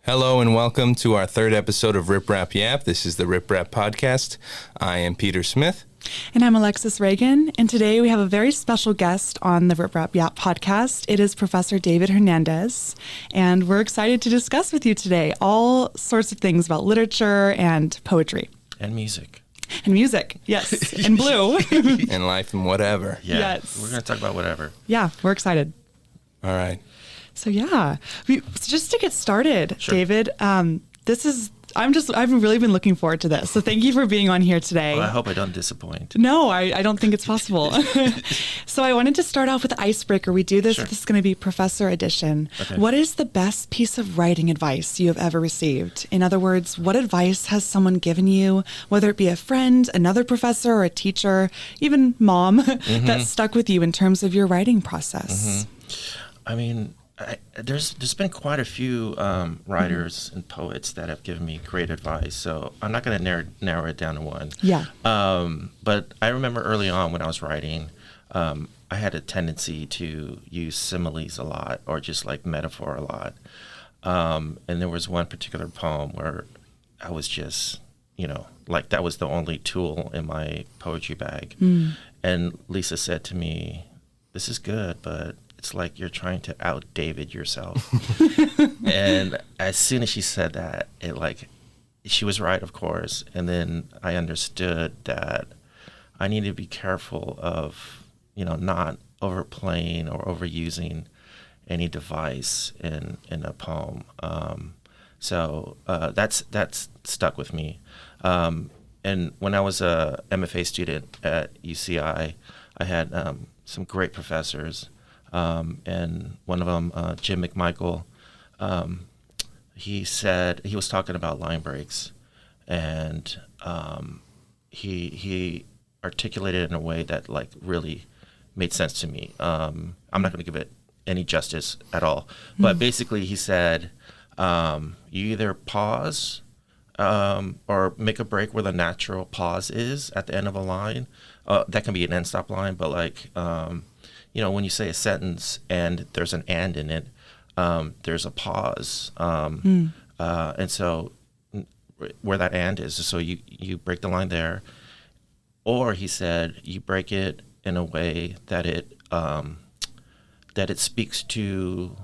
Hello and welcome to our third episode of RipRapYap. This is the RipRap podcast. I am Peter Smith. And I'm Alexis Reagan, and today we have a very special guest on the RipRapYap podcast. It is Professor David Hernandez, and we're excited to discuss with you today all sorts of things about literature and poetry. And music. And music, yes, and blue. And life and whatever. Yeah, yes. We're going to talk about whatever. Yeah, we're excited. All right. So yeah, just to get started, Sure. David, I've really been looking forward to this. So thank you for being on here today. Well, I hope I don't disappoint. No, I don't think it's possible. So I wanted to start off with the icebreaker. We do this. Sure. This is going to be Professor Edition. Okay. What is the best piece of writing advice you have ever received? In other words, what advice has someone given you, whether it be a friend, another professor, or a teacher, even mom, that stuck with you in terms of your writing process? I mean, there's been quite a few writers and poets that have given me great advice, so I'm not going to narrow it down to one. Yeah. But I remember early on when I was writing, I had a tendency to use similes a lot or just like metaphor a lot. And there was one particular poem where I was just, like that was the only tool in my poetry bag. And Lisa said to me, "This is good, but it's like you're trying to out David yourself." And as soon as she said that, she was right, of course. And then I understood that I needed to be careful of, not overplaying or overusing any device in a poem. So that's stuck with me. And when I was a MFA student at UCI, I had some great professors. And one of them, Jim McMichael, he said, he was talking about line breaks, and he articulated it in a way that like really made sense to me. I'm not going to give it any justice at all, but basically he said, you either pause or make a break where the natural pause is at the end of a line. That can be an end stop line, but like, when you say a sentence and there's an and in it, there's a pause. And so where that and is, so you break the line there. Or he said, you break it in a way that it speaks to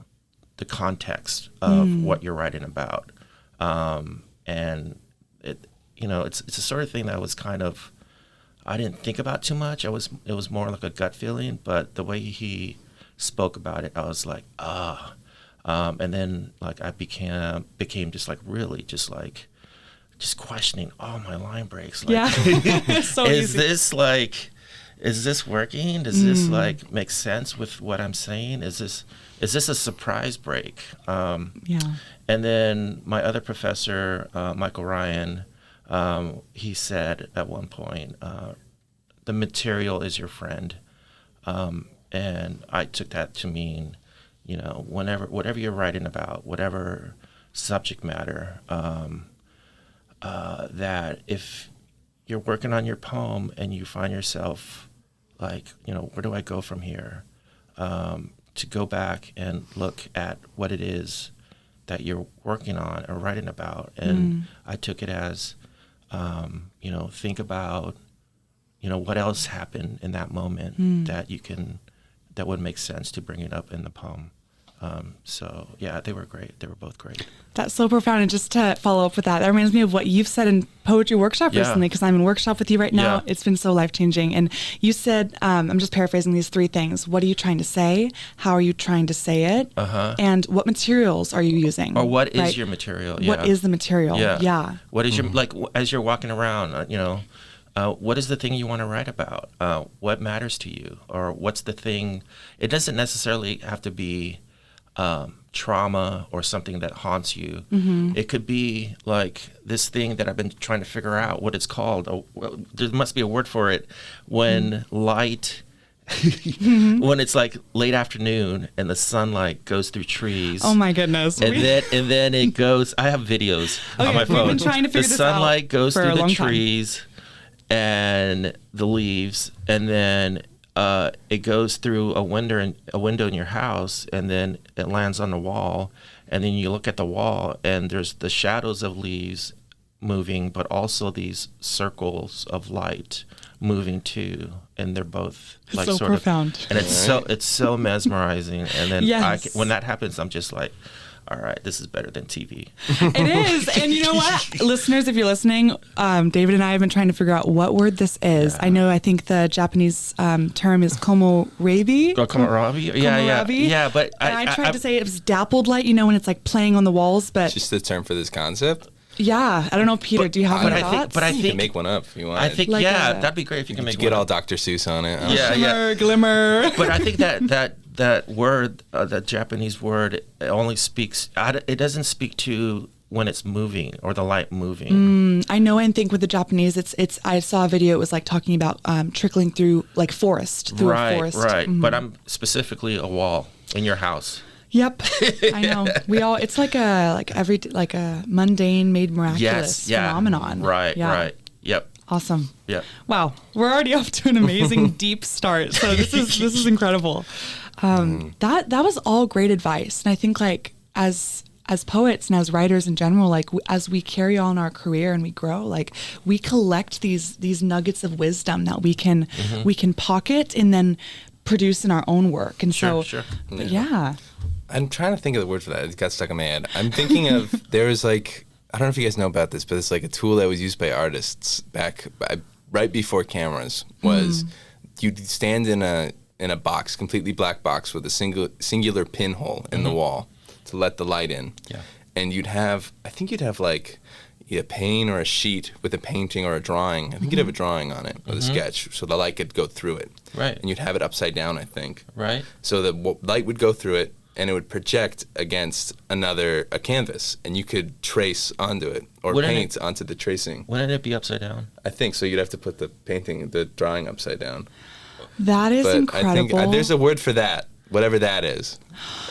the context of what you're writing about. And it's a sort of thing that was kind of, I didn't think about too much. It was more like a gut feeling, but the way he spoke about it, I was like, and then like I became just like really just questioning all my line breaks. Like, Yeah. So is easy. is this working? Does this like make sense with what I'm saying? Is this a surprise break? Yeah. And then my other professor, Michael Ryan, he said at one point, the material is your friend. And I took that to mean, whatever you're writing about, whatever subject matter, that if you're working on your poem and you find yourself like, where do I go from here? To go back and look at what it is that you're working on or writing about. And I took it as, think about, what else happened in that moment that would make sense to bring it up in the poem. So yeah, they were great. They were both great. That's so profound. And just to follow up with that reminds me of what you've said in Poetry Workshop recently, because I'm in workshop with you right now. Yeah. It's been so life-changing. And you said, I'm just paraphrasing these three things. What are you trying to say? How are you trying to say it? And what materials are you using? Or what is right? your material? What is the material? Yeah. What is your, like, as you're walking around, what is the thing you want to write about? What matters to you? Or what's the thing? It doesn't necessarily have to be trauma or something that haunts you. It could be like this thing that I've been trying to figure out what it's called. There must be a word for it. When light, when it's like late afternoon and the sunlight goes through trees. Oh my goodness. And then it goes, I have videos on my phone. We've been trying to figure the this out sunlight goes for through a the long time. trees and the leaves, and then it goes through a window in your house, and then it lands on the wall, And then you look at the wall, and there's the shadows of leaves moving, but also these circles of light moving too, and they're both like so sort profound. of, and it's so mesmerizing. And then Yes. when that happens, I'm just like, all right, this is better than TV. It is. And you know what? Listeners, if you're listening, David and I have been trying to figure out what word this is. Yeah. I think the Japanese term is komorabi. Komorabi? Yeah. But I tried to say it was dappled light, when it's like playing on the walls, but It's just the term for this concept. yeah, I don't know, Peter, do you have any thoughts? I You think can make one up if you want. I think Like that'd be great if you can make get one all up. Dr. Seuss on it. Yeah. Glimmer. But I think that word, that Japanese word, it only speaks. It doesn't speak to when it's moving or the light moving. I know and think with the Japanese, it's. I saw a video, it was like talking about trickling through like forest, through a forest. Right. But I'm specifically a wall in your house. Yep, I know. We all. It's like a mundane made miraculous phenomenon. Right. Yeah. Right. Yep. Awesome. Yep. Wow, we're already off to an amazing deep start. So this is incredible. That was all great advice, and I think like as poets and as writers in general, like as we carry on our career and we grow, like we collect these nuggets of wisdom that we can pocket and then produce in our own work. And Sure. but yeah. I'm trying to think of the word for that. It got stuck in my head. I'm thinking of, there was like, I don't know if you guys know about this, but it's like a tool that was used by artists right before cameras, was you'd stand in a box, completely black box with a singular pinhole in the wall to let the light in. Yeah. And you'd have like a pane or a sheet with a painting or a drawing. I think you'd have a drawing on it with a sketch, so the light could go through it. Right. And you'd have it upside down, I think. Right. So the light would go through it, and it would project against a canvas, and you could trace onto it or paint onto the tracing. Wouldn't it be upside down? I think so. You'd have to put the drawing upside down. That is But incredible. I think there's a word for that, whatever that is.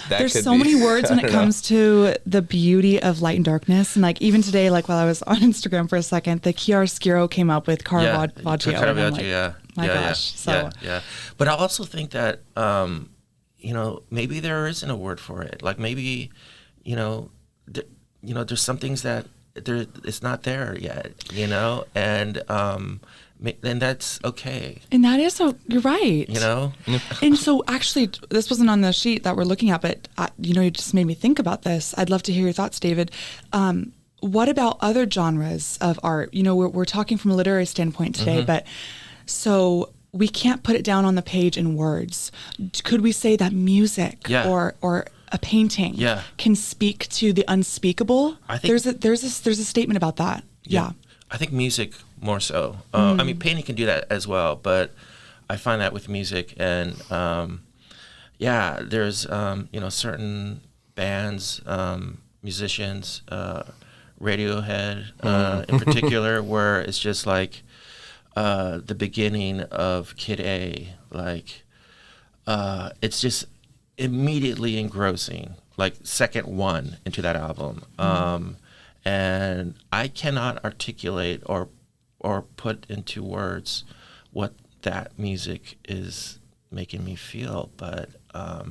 There's so many words when it comes to the beauty of light and darkness. And like even today, like while I was on Instagram for a second, the chiaroscuro came up with Caravaggio. And I'm like, my gosh. So Yeah. But I also think that maybe there isn't a word for it. Like maybe, there's some things that it's not there yet, and that's okay. And that is you're right. And so actually, this wasn't on the sheet that we're looking at, but you just made me think about this. I'd love to hear your thoughts, David. What about other genres of art? We're talking from a literary standpoint today, but so we can't put it down on the page in words. Could we say that music or a painting can speak to the unspeakable? I think there's a statement about that. Yeah. I think music more so. I mean, painting can do that as well, but I find that with music, and there's certain bands, musicians, Radiohead in particular, where it's just like the beginning of Kid A, like it's just immediately engrossing, like second one into that album. And I cannot articulate or put into words what that music is making me feel, but I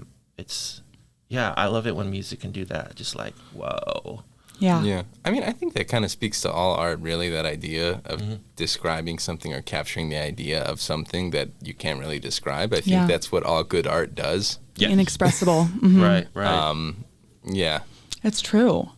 love it when music can do that. Just like, whoa. Yeah. I mean, I think that kind of speaks to all art, really, that idea of describing something or capturing the idea of something that you can't really describe. I think that's what all good art does. Yeah. Inexpressible. Right. Yeah. It's true.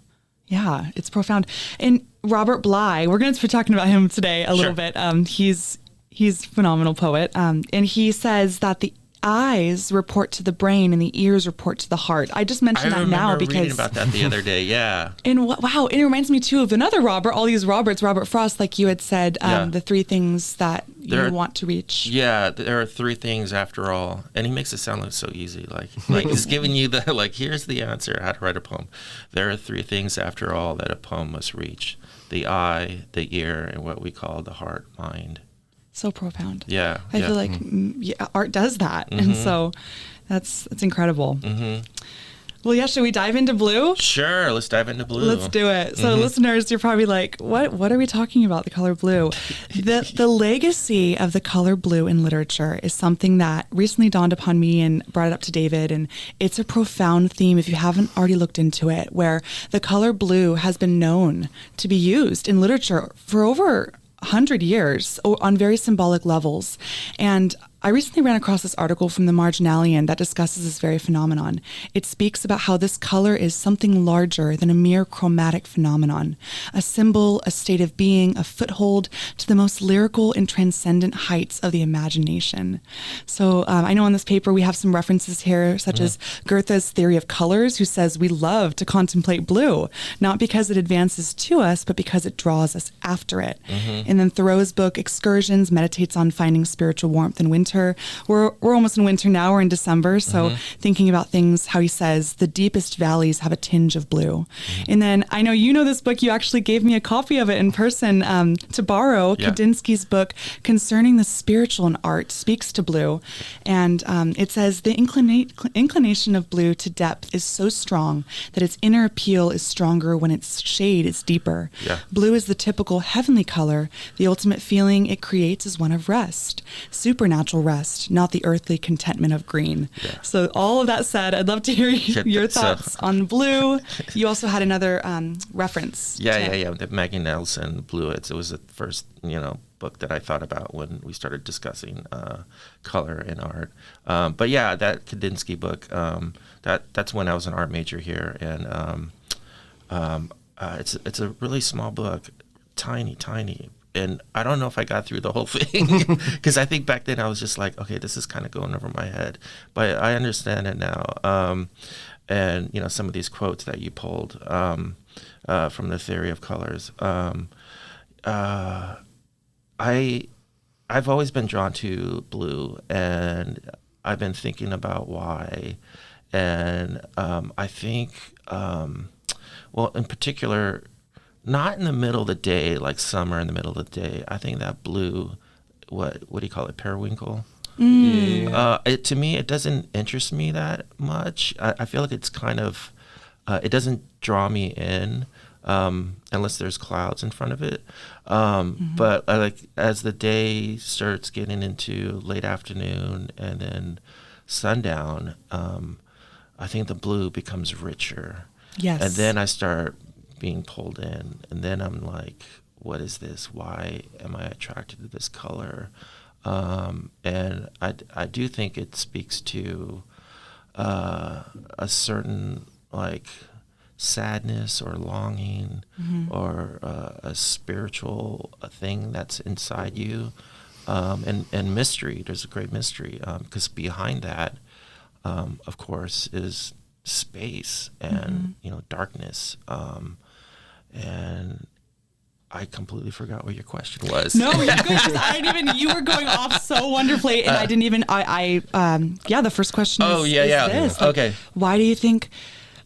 Yeah, it's profound. And Robert Bly, we're going to be talking about him today a little bit. He's a phenomenal poet. And he says that the eyes report to the brain and the ears report to the heart. I just mentioned that now because I remember reading about that the other day. Yeah. And wow, it reminds me too of another Robert. All these Roberts, Robert Frost, like you had said, the three things that you want to reach. Yeah, there are three things after all, and he makes it sound like so easy. Like he's giving you the here's the answer how to write a poem. There are three things after all that a poem must reach: the eye, the ear, and what we call the heart, mind. So profound. Yeah. I feel like art does that. And so that's incredible. Well, yeah, should we dive into blue? Sure, let's dive into blue. Let's do it. So listeners, you're probably like, what are we talking about, the color blue? The legacy of the color blue in literature is something that recently dawned upon me and brought it up to David. And it's a profound theme, if you haven't already looked into it, where the color blue has been known to be used in literature for over 100 years on very symbolic levels. And I recently ran across this article from the Marginalian that discusses this very phenomenon. It speaks about how this color is something larger than a mere chromatic phenomenon, a symbol, a state of being, a foothold to the most lyrical and transcendent heights of the imagination. So I know on this paper we have some references here, such as Goethe's theory of colors, who says we love to contemplate blue, not because it advances to us, but because it draws us after it. And then Thoreau's book Excursions meditates on finding spiritual warmth in winter. We're almost in winter now. We're in December. So thinking about things, how he says, the deepest valleys have a tinge of blue. And then I know you know this book. You actually gave me a copy of it in person to borrow. Yeah. Kandinsky's book concerning the spiritual in art speaks to blue. And it says the inclination of blue to depth is so strong that its inner appeal is stronger when its shade is deeper. Yeah. Blue is the typical heavenly color. The ultimate feeling it creates is one of rest, supernatural rest, not the earthly contentment of green. Yeah. So all of that said, I'd love to hear your thoughts on blue. You also had another reference. Yeah. The Maggie Nelson Blue. It was the first, book that I thought about when we started discussing color in art. But yeah, that Kandinsky book, that's when I was an art major here, and it's a really small book, tiny. And I don't know if I got through the whole thing because I think back then I was just like, okay, this is kind of going over my head, but I understand it now. And some of these quotes that you pulled from the theory of colors. I've always been drawn to blue, and I've been thinking about why. And I think, in particular, not in the middle of the day, like summer in the middle of the day. I think that blue, what do you call it, periwinkle? To me, it doesn't interest me that much. I feel like it's kind of, it doesn't draw me in unless there's clouds in front of it. But like as the day starts getting into late afternoon and then sundown, I think the blue becomes richer. Yes. And then I start being pulled in, and then I'm like, what is this? Why am I attracted to this color? And I do think it speaks to a certain like sadness or longing or a spiritual thing that's inside you, and mystery. There's a great mystery because behind that, of course, is space and darkness. And I completely forgot what your question was. No, you're good. 'Cause I didn't even. You were going off so wonderfully, and I didn't even. The first question. Is this. Like, okay. Why do you think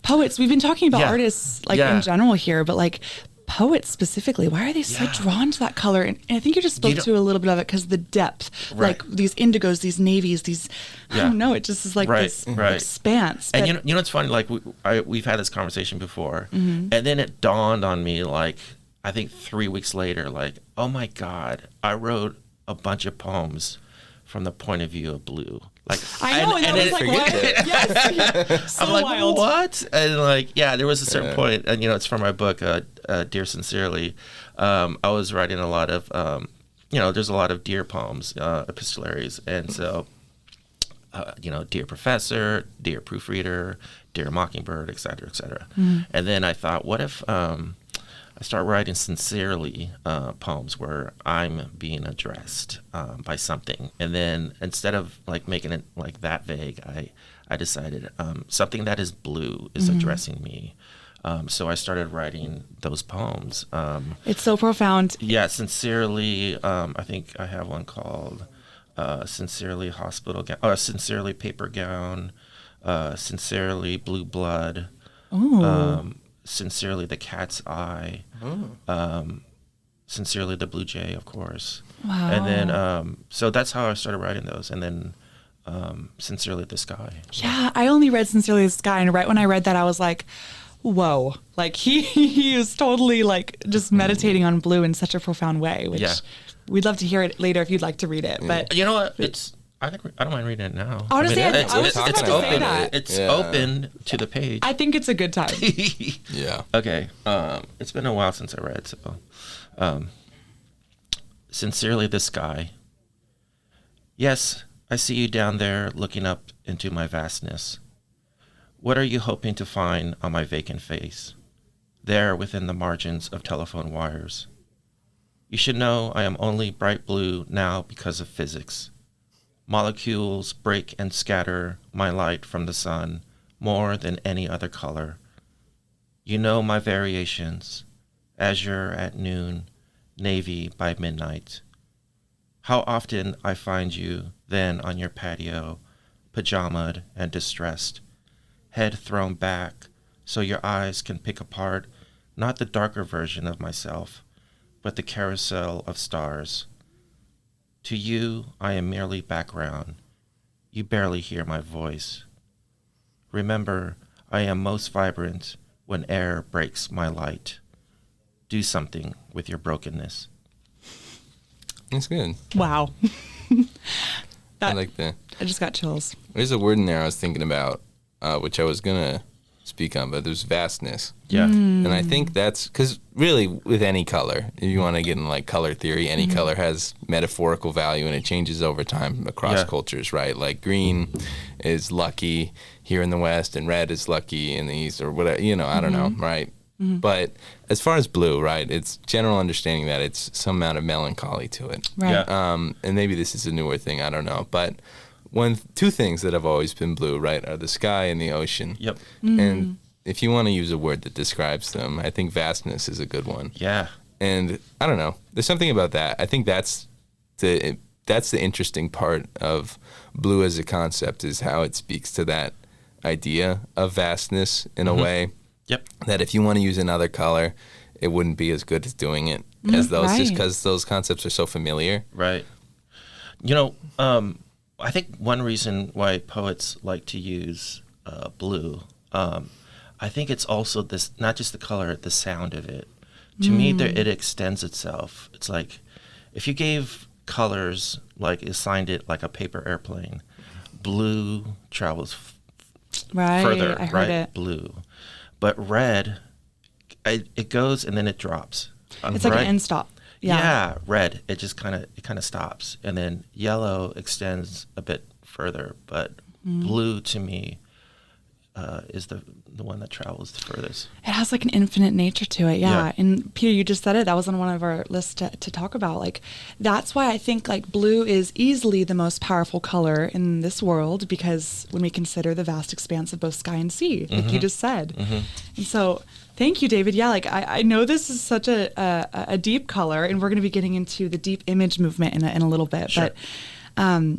poets? We've been talking about artists in general here, but like poets specifically, why are they so drawn to that color? And I think you just spoke to a little bit of it because the depth, like these indigos, these navies, these. I don't know. It just is like this expanse. And you know what's funny? Like we've had this conversation before, and then it dawned on me like. I think 3 weeks later, like, oh my God, I wrote a bunch of poems from the point of view of blue. Like I know, and I was like, what? Yes, so I'm like, wild. What? And like, there was a certain point, and it's from my book, Dear Sincerely. I was writing a lot of, there's a lot of dear poems, epistolaries, and so, Dear Professor, Dear Proofreader, Dear Mockingbird, et cetera, et cetera. And then I thought, what if I start writing sincerely poems where I'm being addressed by something, and then instead of like making it like that vague, I decided something that is blue is addressing me. So I started writing those poems. It's so profound. Yeah, sincerely. I think I have one called "Sincerely Hospital Gown," "Sincerely Paper Gown," "Sincerely Blue Blood." Sincerely the Cat's Eye, Sincerely the Blue Jay, of course. Wow. And then, so that's how I started writing those. And then Sincerely the Sky. Yeah, I only read Sincerely the Sky, and right when I read that, I was like, whoa. Like, he is totally, like, just meditating on blue in such a profound way, which we'd love to hear it later if you'd like to read it. But you know what? I don't mind reading it now. Honestly, I was it's just about to say that. It's open to the page. I think it's a good time. Yeah. Okay. It's been a while since I read, so. Sincerely the Sky. Yes, I see you down there looking up into my vastness. What are you hoping to find on my vacant face, there within the margins of telephone wires? You should know I am only bright blue now because of physics. Molecules break and scatter my light from the sun more than any other color. You know my variations, azure at noon, navy by midnight. How often I find you then on your patio, pajamaed and distressed, head thrown back so your eyes can pick apart not the darker version of myself, but the carousel of stars. To you, I am merely background. You barely hear my voice. Remember, I am most vibrant when air breaks my light. Do something with your brokenness. That's good. Wow. I like that. I just got chills. There's a word in there I was thinking about, which I was going to speak on, but there's vastness. Yeah. And I think that's because really with any color, if you want to get in like color theory, any color has metaphorical value and it changes over time across cultures, right? Like green is lucky here in the West and red is lucky in the East or whatever, I don't know, right? But as far as blue, right, it's general understanding that it's some amount of melancholy to it. Right. Yeah. And maybe this is a newer thing, I don't know. But two things that have always been blue, right, are the sky and the ocean. Yep. And if you want to use a word that describes them, I think vastness is a good one. Yeah. And I don't know, there's something about that. I think that's the interesting part of blue as a concept is how it speaks to that idea of vastness in a way. Yep. That if you want to use another color, it wouldn't be as good as doing it as those, just because those concepts are so familiar. Right. I think one reason why poets like to use blue, I think it's also this, not just the color, the sound of it. To me, it extends itself. It's like if you gave colors, like assigned it like a paper airplane, blue travels further, I heard right? it. Blue. But red, it goes and then it drops. It's like an end stop. Yeah, red. It just kind of stops, and then yellow extends a bit further. But blue to me is the one that travels the furthest. It has like an infinite nature to it, yeah. And Peter, you just said it. That was on one of our lists to talk about. Like, that's why I think like blue is easily the most powerful color in this world, because when we consider the vast expanse of both sky and sea, like you just said. And so, thank you, David. Yeah, like I know this is such a deep color, and we're going to be getting into the deep image movement in a little bit, Sure. but.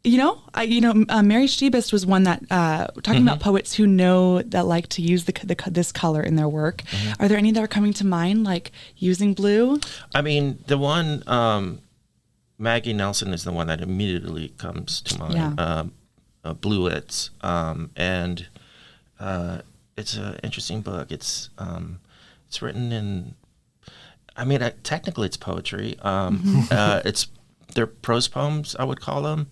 Mary Stebist was one that talking about poets who like to use this color in their work. Are there any that are coming to mind, like using blue? I mean, the one Maggie Nelson is the one that immediately comes to mind. Yeah. Bluets, and it's an interesting book. It's written in. I mean, technically, it's poetry. They're prose poems, I would call them.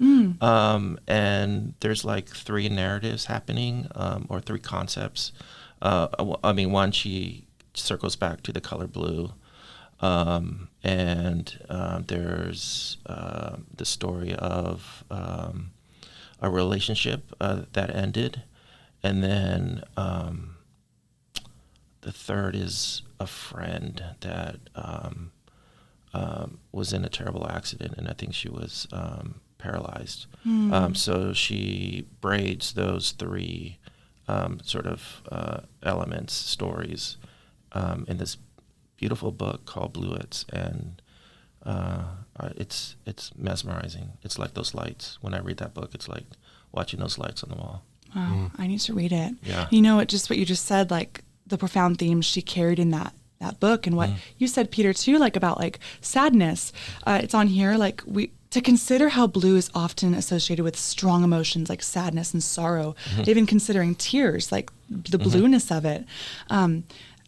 And there's like three narratives happening, or three concepts. One, she circles back to the color blue. And there's the story of a relationship that ended. And then the third is a friend that was in a terrible accident, and I think she was paralyzed. So she braids those three elements, stories, in this beautiful book called Bluets, and it's mesmerizing. It's like those lights. When I read that book, it's like watching those lights on the wall. Wow, I need to read it. Yeah. What you just said, like the profound themes she carried in that book, and what you said, Peter, too, like about like sadness. It's on here, like to consider how blue is often associated with strong emotions like sadness and sorrow, even considering tears, like the blueness of it.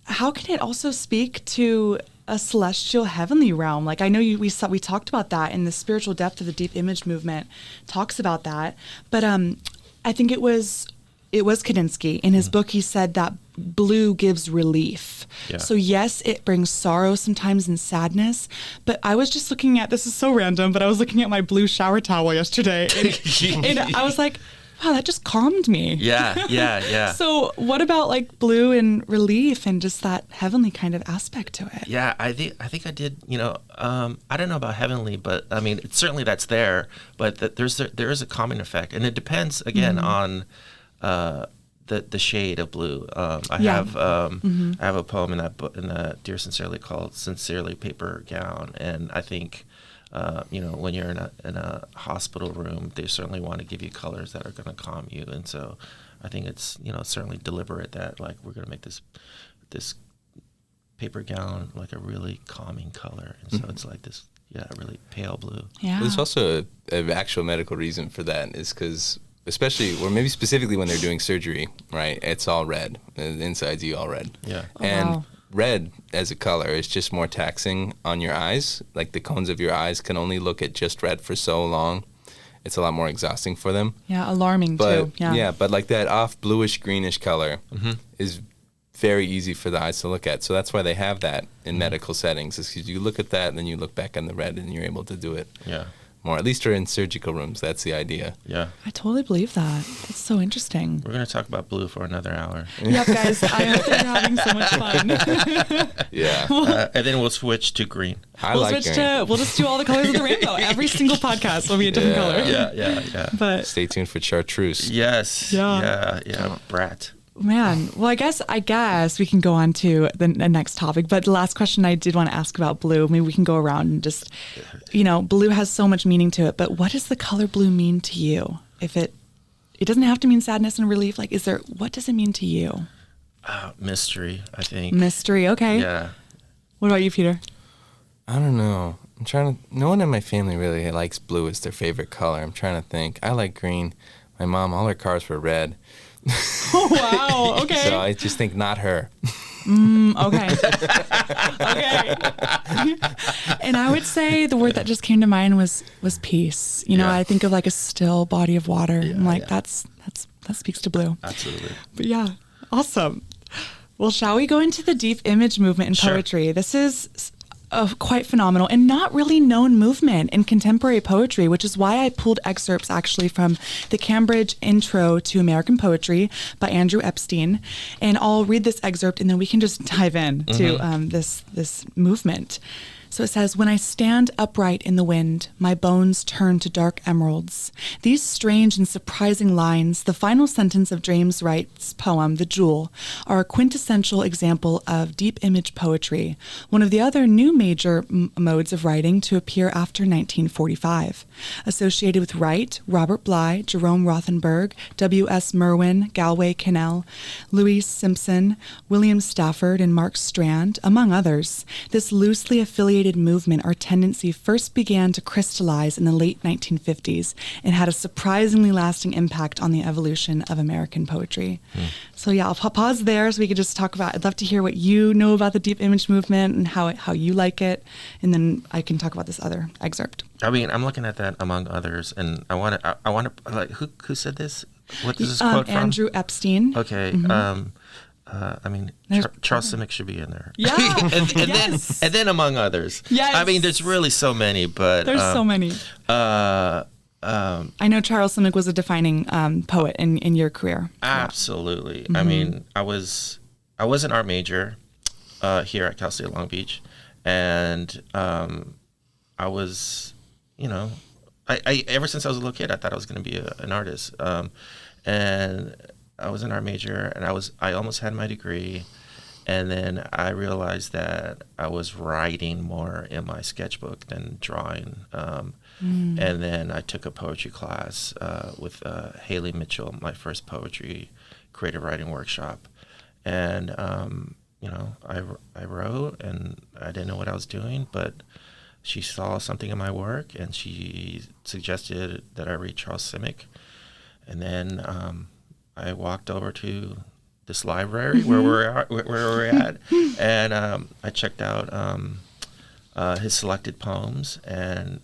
How can it also speak to a celestial heavenly realm? Like I know we talked about that in the spiritual depth of the deep image movement talks about that, but I think it was Kandinsky. In his book, he said that blue gives relief. Yeah. So yes, it brings sorrow sometimes and sadness, but I was just looking at, this is so random, but I was looking at my blue shower towel yesterday and I was like, wow, that just calmed me. Yeah. So what about like blue and relief and just that heavenly kind of aspect to it? Yeah, I think I did. I don't know about heavenly, but I mean, certainly that's there. But there is a calming effect, and it depends again on the shade of blue. I have a poem in that book, in the Dear Sincerely, called "Sincerely Paper Gown," and I think. When you're in a hospital room, they certainly want to give you colors that are going to calm you, and so I think it's certainly deliberate that like we're going to make this paper gown like a really calming color, and so it's like this really pale blue. Yeah. Well, there's also an actual medical reason for that, is because especially, or maybe specifically when they're doing surgery, right? It's all red. The inside's all red. Yeah. Oh, and wow. red as a color is just more taxing on your eyes. Like the cones of your eyes can only look at just red for so long. It's a lot more exhausting for them. Yeah, alarming But, too. Yeah. but like that off bluish greenish color is very easy for the eyes to look at. So that's why they have that in medical settings, is because you look at that and then you look back on the red and you're able to do it more. At least or in surgical rooms, that's the idea. Yeah. I totally believe that. That's so interesting. We're going to talk about blue for another hour. Yep, guys. I hope that you're having so much fun. Yeah. And then we'll switch to green. We'll just do all the colors of the rainbow. Every single podcast will be a different color. Yeah. But stay tuned for chartreuse. Yes. Yeah. Brat. man, well, I guess we can go on to the next topic. But the last question I did want to ask about blue, maybe we can go around and just, blue has so much meaning to it. But what does the color blue mean to you? If it doesn't have to mean sadness and relief. Like, what does it mean to you? Mystery, I think. Mystery. Okay. Yeah. What about you, Peter? I don't know. No one in my family really likes blue as their favorite color. I'm trying to think. I like green. My mom, all her cars were red. Oh, wow. Okay. So I just think not her. Okay. Okay. And I would say the word that just came to mind was peace. I think of like a still body of water. Yeah, I'm like, that speaks to blue. Absolutely. But yeah, awesome. Well, shall we go into the deep image movement in poetry? Sure. This is a quite phenomenal and not really known movement in contemporary poetry, which is why I pulled excerpts actually from the Cambridge Intro to American Poetry by Andrew Epstein. And I'll read this excerpt and then we can just dive in to this movement. So it says, "When I stand upright in the wind, my bones turn to dark emeralds. These strange and surprising lines, the final sentence of James Wright's poem, The Jewel, are a quintessential example of deep image poetry, one of the other new major modes of writing to appear after 1945. Associated with Wright, Robert Bly, Jerome Rothenberg, W.S. Merwin, Galway Kinnell, Louis Simpson, William Stafford, and Mark Strand, among others, this loosely affiliated movement or tendency first began to crystallize in the late 1950s and had a surprisingly lasting impact on the evolution of American poetry." So yeah, I'll pause there so we could just talk about, I'd love to hear what you know about the deep image movement and how you like it. And then I can talk about this other excerpt. I mean, I'm looking at that among others, and I want to like, who said this? What is this quote from? Andrew Epstein. Okay. I mean, Charles Simic should be in there. Yeah. and then among others. Yes. I mean, there's really so many, but There's so many. I know Charles Simic was a defining poet in your career. Absolutely. I mean, I was an art major here at Cal State Long Beach, and I was, I ever since I was a little kid, I thought I was going to be an artist, and I was an art major, and I almost had my degree, and then I realized that I was writing more in my sketchbook than drawing. And then I took a poetry class with Haley Mitchell, my first poetry creative writing workshop, and I wrote, and I didn't know what I was doing, but she saw something in my work, and she suggested that I read Charles Simic. And then I walked over to this library where we're at, and I checked out his selected poems, and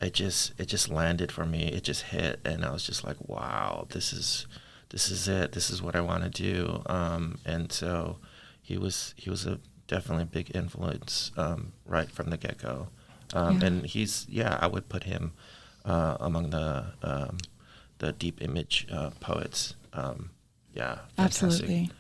it just landed for me. It just hit, and I was just like, wow, this is it. This is what I want to do. And so he was definitely a big influence right from the get-go. And I would put him among the deep image poets. Fantastic. Absolutely.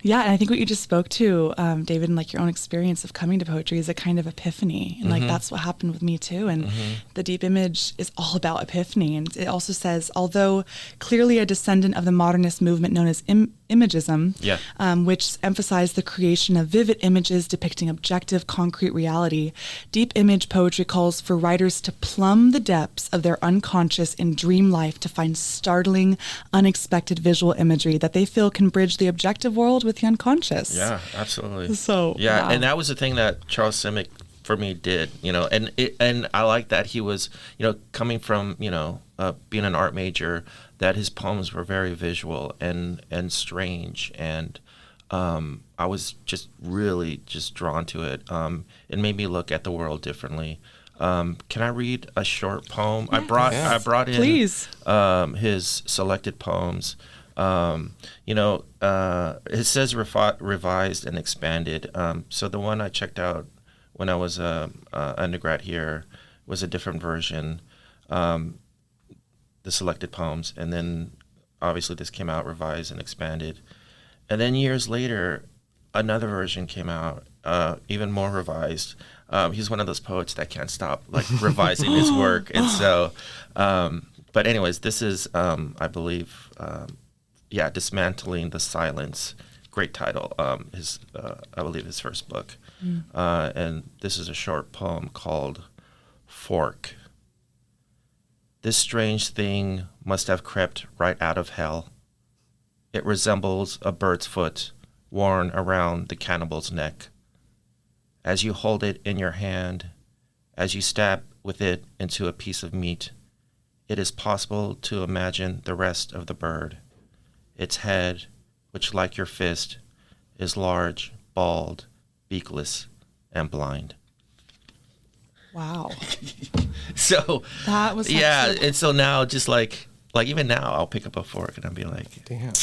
Yeah, and I think what you just spoke to, David, and like your own experience of coming to poetry is a kind of epiphany. And like that's what happened with me too. And the deep image is all about epiphany. And it also says, although clearly a descendant of the modernist movement known as imagism, which emphasized the creation of vivid images depicting objective, concrete reality, deep image poetry calls for writers to plumb the depths of their unconscious and dream life to find startling, unexpected visual imagery that they feel can bridge the objective world with the unconscious. Yeah, absolutely. So yeah, and that was the thing that Charles Simic for me did, and I like that he was, coming from, being an art major, that his poems were very visual and strange, and I was just really just drawn to it. It made me look at the world differently. Can I read a short poem? Yes. I brought in Please. His selected poems. It says revised and expanded. So the one I checked out when I was undergrad here was a different version, the selected poems, and then obviously this came out revised and expanded, and then years later another version came out, even more revised. He's one of those poets that can't stop like revising his work, and so but anyways, this is I believe Dismantling the Silence. Great title. I believe his first book. And this is a short poem called Fork. This strange thing must have crept right out of hell. It resembles a bird's foot worn around the cannibal's neck. As you hold it in your hand, as you stab with it into a piece of meat, it is possible to imagine the rest of the bird. Its head, which like your fist, is large, bald, beakless, and blind. Wow. So that was and so now just like even now I'll pick up a fork and I'll be like, damn,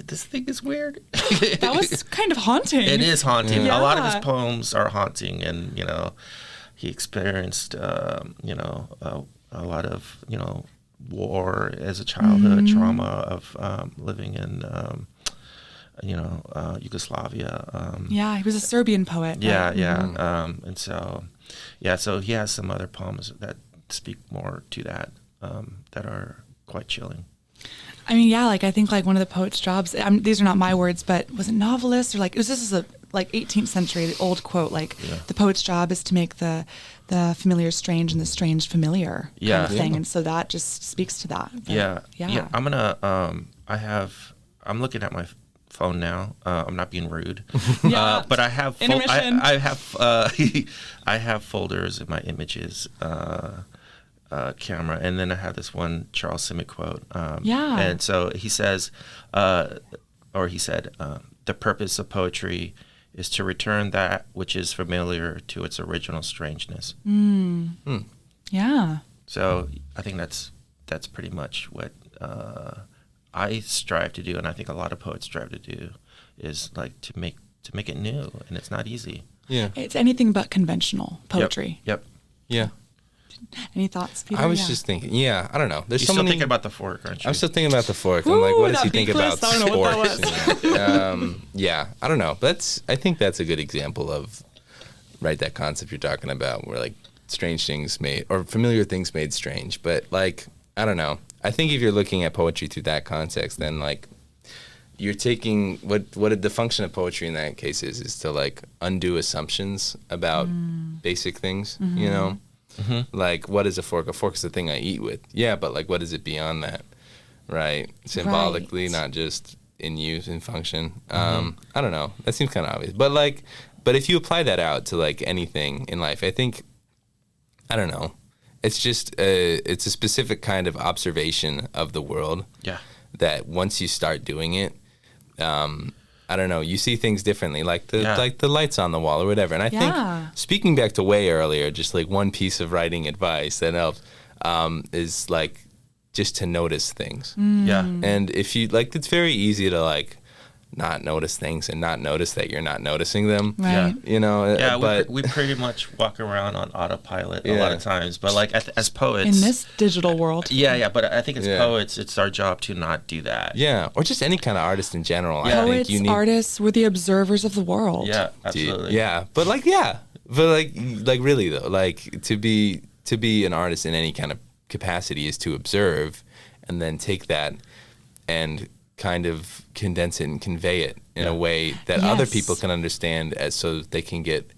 this thing is weird. That was kind of haunting. It is haunting. Yeah. A lot of his poems are haunting, and he experienced a lot of war as a childhood, trauma of living in Yugoslavia. He was a Serbian poet. Yeah, right? yeah. And so, so he has some other poems that speak more to that, that are quite chilling. I mean, I think one of the poet's jobs, these are not my words, but was it novelist or this is a 18th century old quote, the poet's job is to make the familiar strange and the strange familiar kind of thing. And so that just speaks to that. But, I'm gonna, I'm looking at my phone now. I'm not being rude, but I have, I have folders in my images, camera, and then I have this one Charles Simic quote. And so he says, he said, the purpose of poetry is to return that which is familiar to its original strangeness. Yeah. So I think that's pretty much what I strive to do, and I think a lot of poets strive to do, is to make it new, and it's not easy. Yeah. It's anything but conventional poetry. Yep. Yeah. Any thoughts, Peter? I was just thinking, I don't know. There's You're so still many... thinking about the fork, aren't you? I'm still thinking about the fork. I'm like, what does he think about I don't know what sports? I don't know. I think that's a good example of, that concept you're talking about, where strange things made, or familiar things made strange. But I don't know. I think if you're looking at poetry through that context, then you're taking what the function of poetry in that case is to undo assumptions about basic things, what is a fork? A fork is the thing I eat with. Yeah, but what is it beyond that, right? Symbolically, not just in use and function. I don't know. That seems kind of obvious, but But if you apply that out to like anything in life, I think, I don't know, it's just it's a specific kind of observation of the world. Yeah. That once you start doing it, I don't know, you see things differently, like the lights on the wall or whatever. And I think, speaking back to way earlier, just like one piece of writing advice that helps is like just to notice things. Yeah. And if you like, it's very easy to like not notice things and not notice that you're not noticing them. Right. Yeah. You know, But we pretty much walk around on autopilot a lot of times. But like as poets, in this digital world. Yeah. But I think as poets, it's our job to not do that. Yeah, or just any kind of artist in general. Yeah. I think Poets, you need, artists, we're the observers of the world. Yeah, absolutely. but like really though, like to be an artist in any kind of capacity is to observe, and then take that and kind of condense it and convey it in a way that other people can understand, as so they can get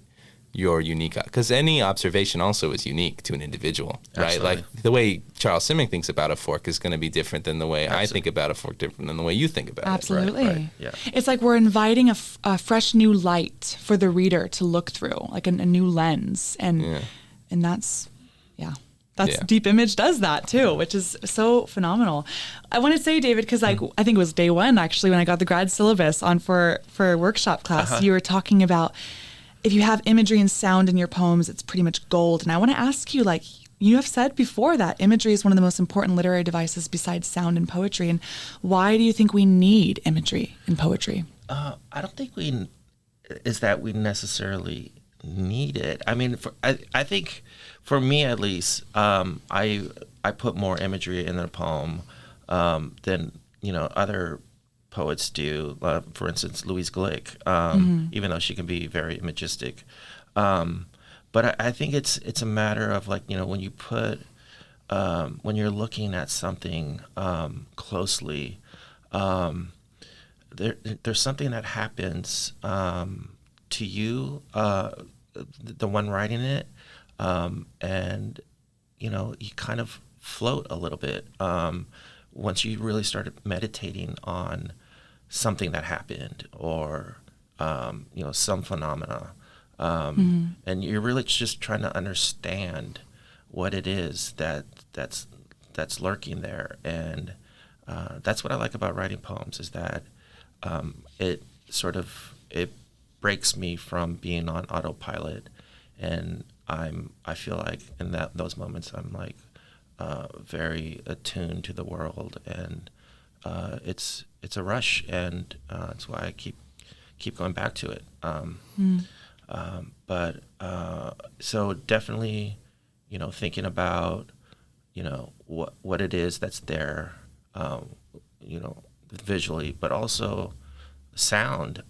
your unique, because any observation also is unique to an individual, right? Absolutely. Like the way Charles Simic thinks about a fork is going to be different than the way I think about a fork, different than the way you think about Absolutely. it. Right. Yeah. It's like we're inviting a fresh new light for the reader to look through, like a new lens. And that's, Deep Image does that too, which is so phenomenal. I want to say, David, because I think it was day one actually when I got the grad syllabus on for a workshop class, you were talking about if you have imagery and sound in your poems, it's pretty much gold. And I want to ask you, like, you have said before that imagery is one of the most important literary devices besides sound in poetry. And why do you think we need imagery in poetry? I don't think we necessarily need it. I mean, I think for me at least, I put more imagery in a poem than other poets do. For instance, Louise Glick, even though she can be very imagistic. But I think it's a matter of like, when you put when you're looking at something closely, there's something that happens to you, the one writing it, and you kind of float a little bit once you really started meditating on something that happened, or some phenomena, and you're really just trying to understand what it is that's lurking there. And that's what I like about writing poems, is that it breaks me from being on autopilot, and I feel like in those moments I'm like very attuned to the world, and it's a rush, and that's why I keep going back to it. But so definitely, thinking about what it is that's there, visually, but also sound.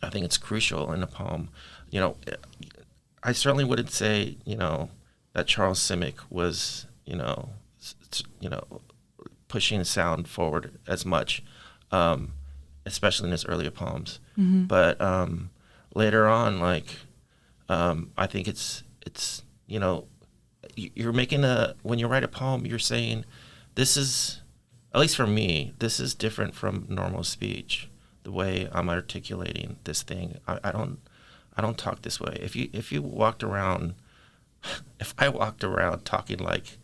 I think it's crucial in a poem. I certainly wouldn't say, that Charles Simic was, pushing sound forward as much, especially in his earlier poems. But later on, like, I think it's you're making when you write a poem, you're saying, this is, at least for me, this is different from normal speech. The way I'm articulating this thing, I don't talk this way. If you walked around, if I walked around talking like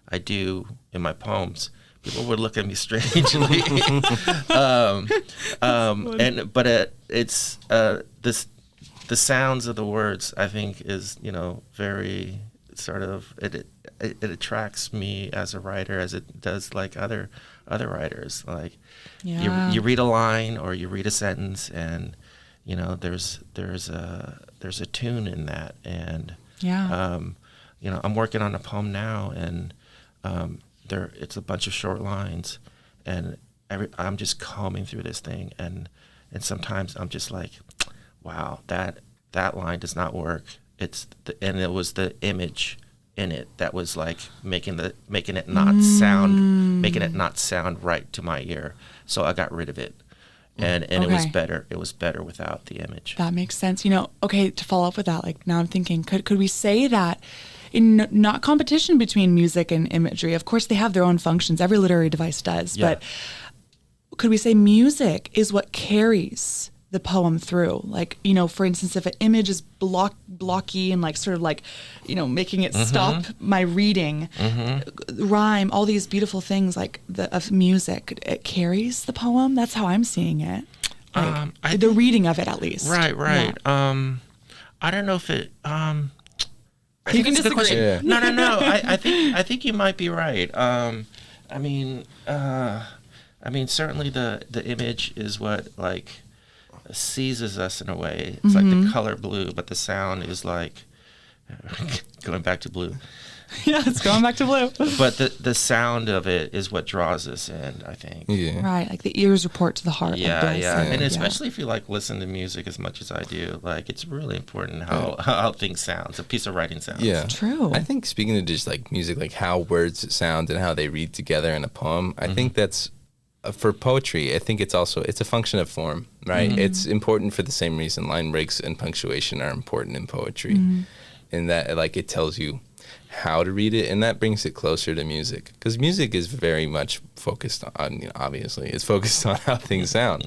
I do in my poems, people would look at me strangely. It's the sounds of the words, I think, is very sort of it attracts me as a writer, as it does like other writers. Like you read a line or you read a sentence, and there's a tune in that. And I'm working on a poem now, and it's a bunch of short lines, and I'm just combing through this thing, and sometimes I'm just like, wow, that line does not work. And it was the image in it that was like making it not sound right to my ear. So I got rid of it, and it was better. It was better without the image. That makes sense. Okay, to follow up with that, like now I'm thinking, could we say that in not competition between music and imagery? Of course, they have their own functions. Every literary device does, but could we say music is what carries the poem through. Like, for instance, if an image is blocky and like sort of like, making it stop my reading, rhyme, all these beautiful things like of music, it carries the poem. That's how I'm seeing it. Like, the reading of it, at least. Right. Yeah. I don't know if it. I You think can it's a good question. Yeah. No. I think you might be right. I mean, certainly the image is what like seizes us in a way. It's like the color blue, but the sound is like going back to blue. Yeah, it's going back to blue. But the sound of it is what draws us in, I think. Yeah. Right, like the ears report to the heart. Yeah, like Bill said. and especially if you like listen to music as much as I do, like it's really important how things sounds, a piece of writing sounds. Yeah. True. I think speaking of just like music, like how words sound and how they read together in a poem, I think that's for poetry. I think it's a function of form, right? It's important for the same reason line breaks and punctuation are important in poetry, in that like it tells you how to read it, and that brings it closer to music, because music is very much focused on, obviously it's focused on how things sound,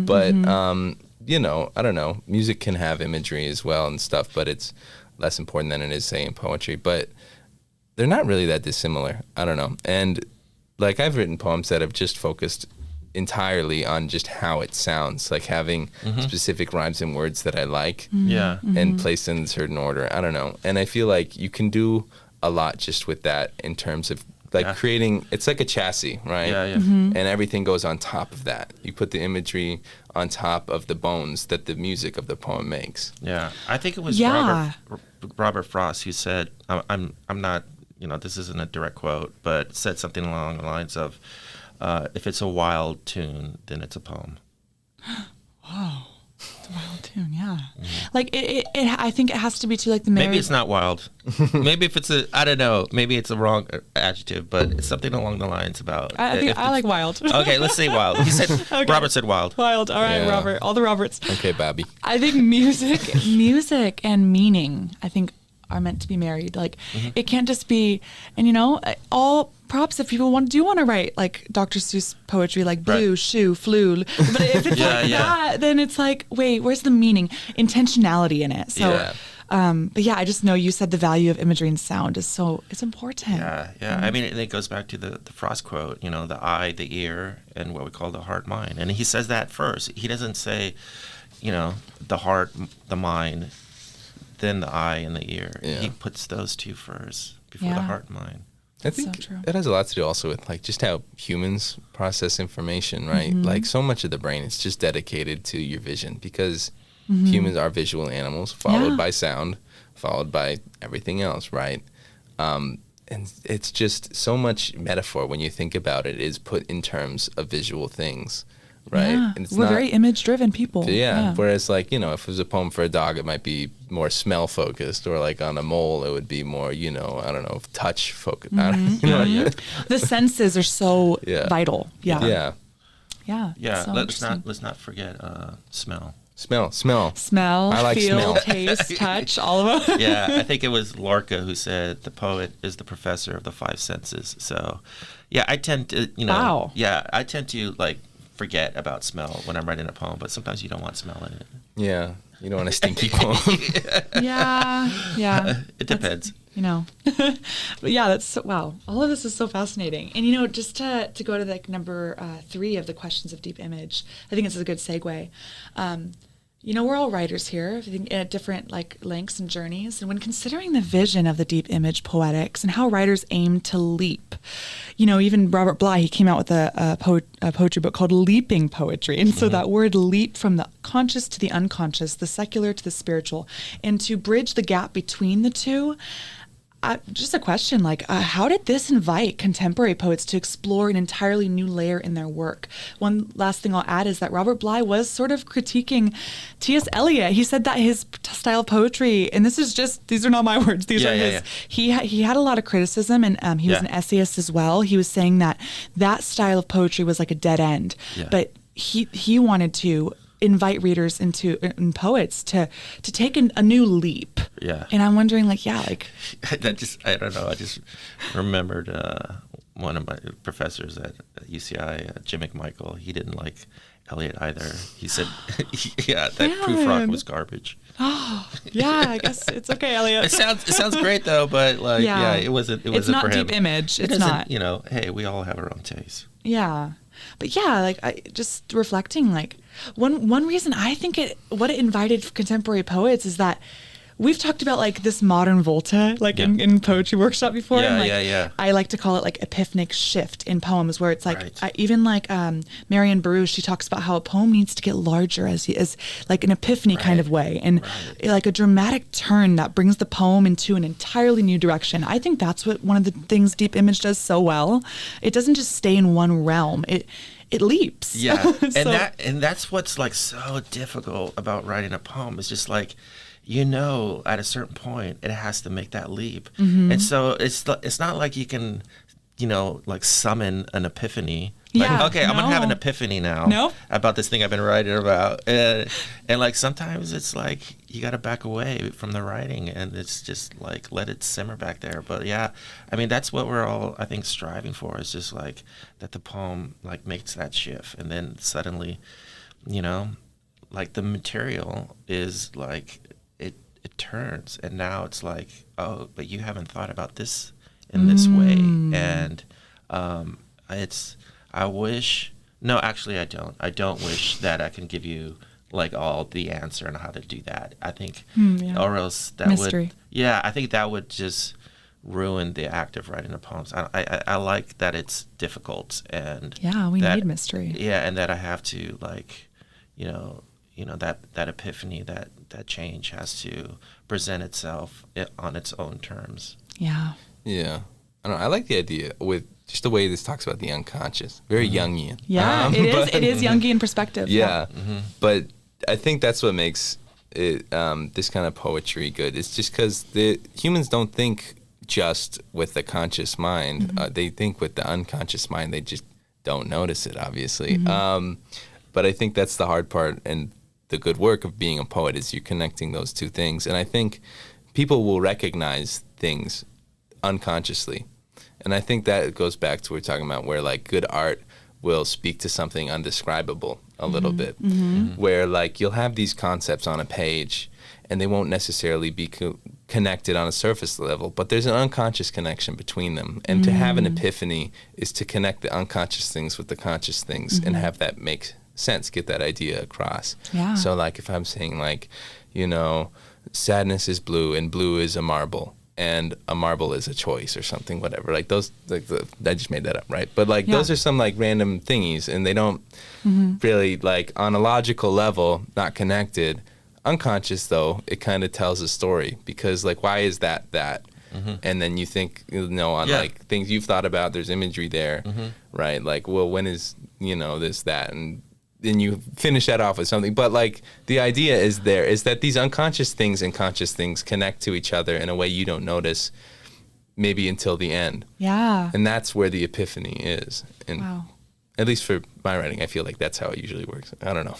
but I don't know, music can have imagery as well and stuff, but it's less important than it is, say, in poetry. But they're not really that dissimilar. I don't know. And like I've written poems that have just focused entirely on just how it sounds, like having specific rhymes and words that I like, and placed in a certain order. I don't know. And I feel like you can do a lot just with that in terms of like creating, it's like a chassis, right? And everything goes on top of that. You put the imagery on top of the bones that the music of the poem makes. Yeah, I think it was Robert Frost who said, I'm not, this isn't a direct quote, but said something along the lines of, if it's a wild tune, then it's a poem. Whoa. It's a wild tune, yeah. Like I think it has to be too, like the Maybe it's not wild. Maybe if it's I don't know. Maybe it's a wrong adjective, but it's something along the lines about. I like wild. Okay, let's say wild. He said Robert said wild. Wild. All right, Robert. All the Roberts. Okay, Bobby. I think music and meaning, I think, are meant to be married. Like it can't just be, and all props if people do want to write like Dr. Seuss poetry, like blue, shoe, flew. But if it's that, then it's like, wait, where's the meaning, intentionality in it? So, but yeah, I just know you said the value of imagery and sound it's important. Yeah. I mean, it goes back to the Frost quote, the eye, the ear, and what we call the heart, mind. And he says that first. He doesn't say, the heart, the mind, then the eye and the ear. Yeah. He puts those two first before the heart and mind. I think that has a lot to do also with like just how humans process information, right? Like so much of the brain is just dedicated to your vision, because humans are visual animals, followed by sound, followed by everything else, right? And it's just so much metaphor when you think about it is put in terms of visual things. Right. Yeah. And We're very image-driven people. Yeah. Whereas, like, if it was a poem for a dog, it might be more smell-focused, or like on a mole, it would be more, I don't know, touch-focused. The senses are so vital. Yeah. So let's not forget smell. Smell. I like feel, smell. taste, touch, all of them. Yeah, I think it was Lorca who said the poet is the professor of the five senses. So, yeah, I tend to, Wow. Yeah, I tend to like forget about smell when I'm writing a poem, but sometimes you don't want smell in it. Yeah, you don't want a stinky poem. Yeah. It depends. But yeah, wow. All of this is so fascinating. And just to go to like number 3 of the questions of deep image, I think it's a good segue. We're all writers here, I think, at different like lengths and journeys. And when considering the vision of the deep image poetics and how writers aim to leap, even Robert Bly, he came out with a poetry book called Leaping Poetry. And so that word leap from the conscious to the unconscious, the secular to the spiritual, and to bridge the gap between the two. Just a question, how did this invite contemporary poets to explore an entirely new layer in their work? One last thing I'll add is that Robert Bly was sort of critiquing T.S. Eliot. He said that his style of poetry, and these are not my words, these are his. Yeah. He had a lot of criticism, and he was an essayist as well. He was saying that style of poetry was like a dead end, but he wanted to invite readers and poets to take a new leap. Yeah. And I'm wondering, that just, I don't know, I just remembered one of my professors at UCI, Jim McMichael, he didn't like Eliot either. He said, yeah, that proof rock was garbage. Oh, yeah, I guess it's okay, Eliot. It sounds great though, but like, yeah, it wasn't it's not for him. Deep Image. It's not. You know, hey, we all have our own taste. Yeah. But yeah, like I just reflecting, like one reason I think what it invited contemporary poets is that we've talked about like this modern volta, like in poetry workshop before. Yeah, and like, I like to call it like epiphanic shift in poems, where it's like even like Marianne Baruch, she talks about how a poem needs to get larger as like an epiphany kind of way, and like a dramatic turn that brings the poem into an entirely new direction. I think that's what one of the things Deep Image does so well. It doesn't just stay in one realm. It leaps. Yeah, and that's what's like so difficult about writing a poem. It's just like, you know, at a certain point, it has to make that leap. Mm-hmm. And so it's not like you can, you know, like summon an epiphany. Like, I'm going to have an epiphany now about this thing I've been writing about. And like sometimes it's like you got to back away from the writing and it's just like let it simmer back there. But yeah, I mean, that's what we're all, I think, striving for, is just like that the poem like makes that shift. And then suddenly, you know, like the material is like, it turns, and now it's like, oh, but you haven't thought about this in this way. And I wish, no, actually I don't wish that I can give you like all the answer on how to do that. I think, or else that mystery. I think that would just ruin the act of writing the poems. I like that it's difficult, and we need mystery. Yeah, and that I have to like, you know, that epiphany, that change has to present itself on its own terms. Yeah. Yeah. I don't know. I like the idea with just the way this talks about the unconscious. Very Jungian. Yeah, it is Jungian perspective. Yeah. Mm-hmm. But I think that's what makes it, this kind of poetry good. It's just because the humans don't think just with the conscious mind. Mm-hmm. They think with the unconscious mind. They just don't notice it, obviously. Mm-hmm. But I think that's the hard part, and the good work of being a poet is you're connecting those two things. And I think people will recognize things unconsciously. And I think that goes back to what we're talking about, where like good art will speak to something undescribable a little bit, where like you'll have these concepts on a page and they won't necessarily be connected on a surface level, but there's an unconscious connection between them. And to have an epiphany is to connect the unconscious things with the conscious things and have that make sense, get that idea across. Yeah. So like if I'm saying like, you know, sadness is blue and blue is a marble and a marble is a choice or something, whatever. Like those, like I just made that up, right? But like those are some like random thingies, and they don't really like on a logical level, not connected. Unconscious though, it kind of tells a story, because like why is that? And then you think, you know, on like things you've thought about, there's imagery there, right? Like, well, when is, you know, this, that, and then you finish that off with something. But like the idea is that these unconscious things and conscious things connect to each other in a way you don't notice maybe until the end. Yeah. And that's where the epiphany is. And at least for my writing, I feel like that's how it usually works. I don't know.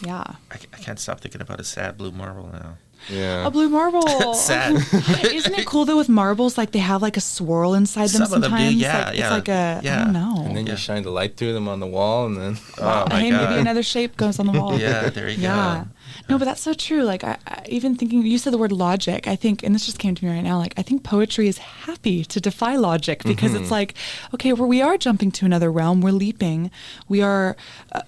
Yeah. I can't stop thinking about a sad blue marble now. Yeah. A blue marble. Sad. Isn't it cool though with marbles? Like they have like a swirl inside them Some sometimes. of them do, yeah, like, it's like a, I don't know. And then you shine the light through them on the wall, and then oh my hey, God. maybe another shape goes on the wall. Yeah, there you go. No, but that's so true. Like I even thinking, you said the word logic. I think, and this just came to me right now, like I think poetry is happy to defy logic, because it's like, okay, we are jumping to another realm. We're leaping. We are,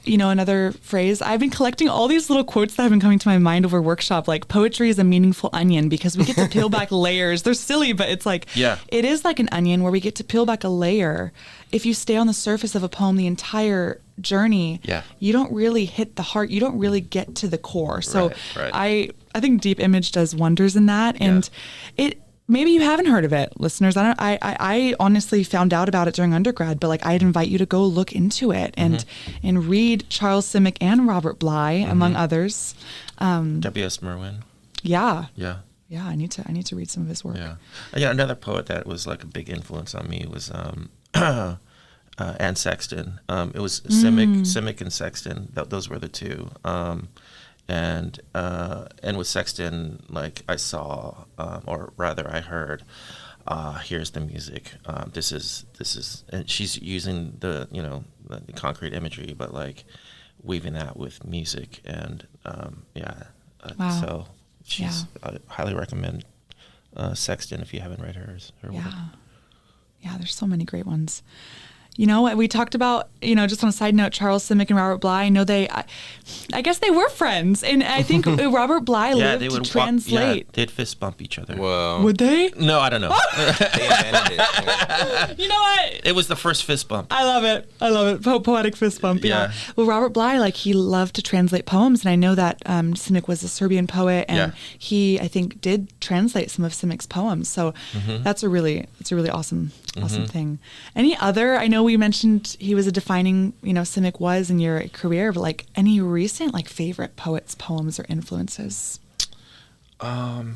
you know, another phrase. I've been collecting all these little quotes that have been coming to my mind over workshop. Like poetry is a meaningful onion, because we get to peel back layers. They're silly, but it's like, it is like an onion where we get to peel back a layer. If you stay on the surface of a poem the entire journey, you don't really hit the heart. You don't really get to the core. So I think Deep Image does wonders in that. And it, maybe you haven't heard of it, listeners. I honestly found out about it during undergrad, but like I'd invite you to go look into it and read Charles Simic and Robert Bly, among others. W.S. Merwin. Yeah. Yeah. Yeah, I need to read some of his work. Yeah, another poet that was like a big influence on me was Anne Sexton. It was Simic and Sexton. Those were the two. And with Sexton, like I saw, or rather I heard, here's the music. This is, and she's using the concrete imagery, but like weaving that with music, and Wow. so she's I highly recommend Sexton if you haven't read hers. Yeah, there's so many great ones. We talked about, just on a side note, Charles Simic and Robert Bly. I know I guess they were friends. And I think Robert Bly lived to translate. They'd fist bump each other. Whoa. Would they? No, I don't know. They invented it. You know what? It was the first fist bump. I love it. Poetic fist bump. Yeah. Yeah. Well, Robert Bly, he loved to translate poems. And I know that Simic was a Serbian poet. And he, I think, did translate some of Simic's poems. So it's a really awesome thing. Any other, I know we mentioned he was a defining, Simic was in your career, but any recent favorite poets, poems, or influences? Now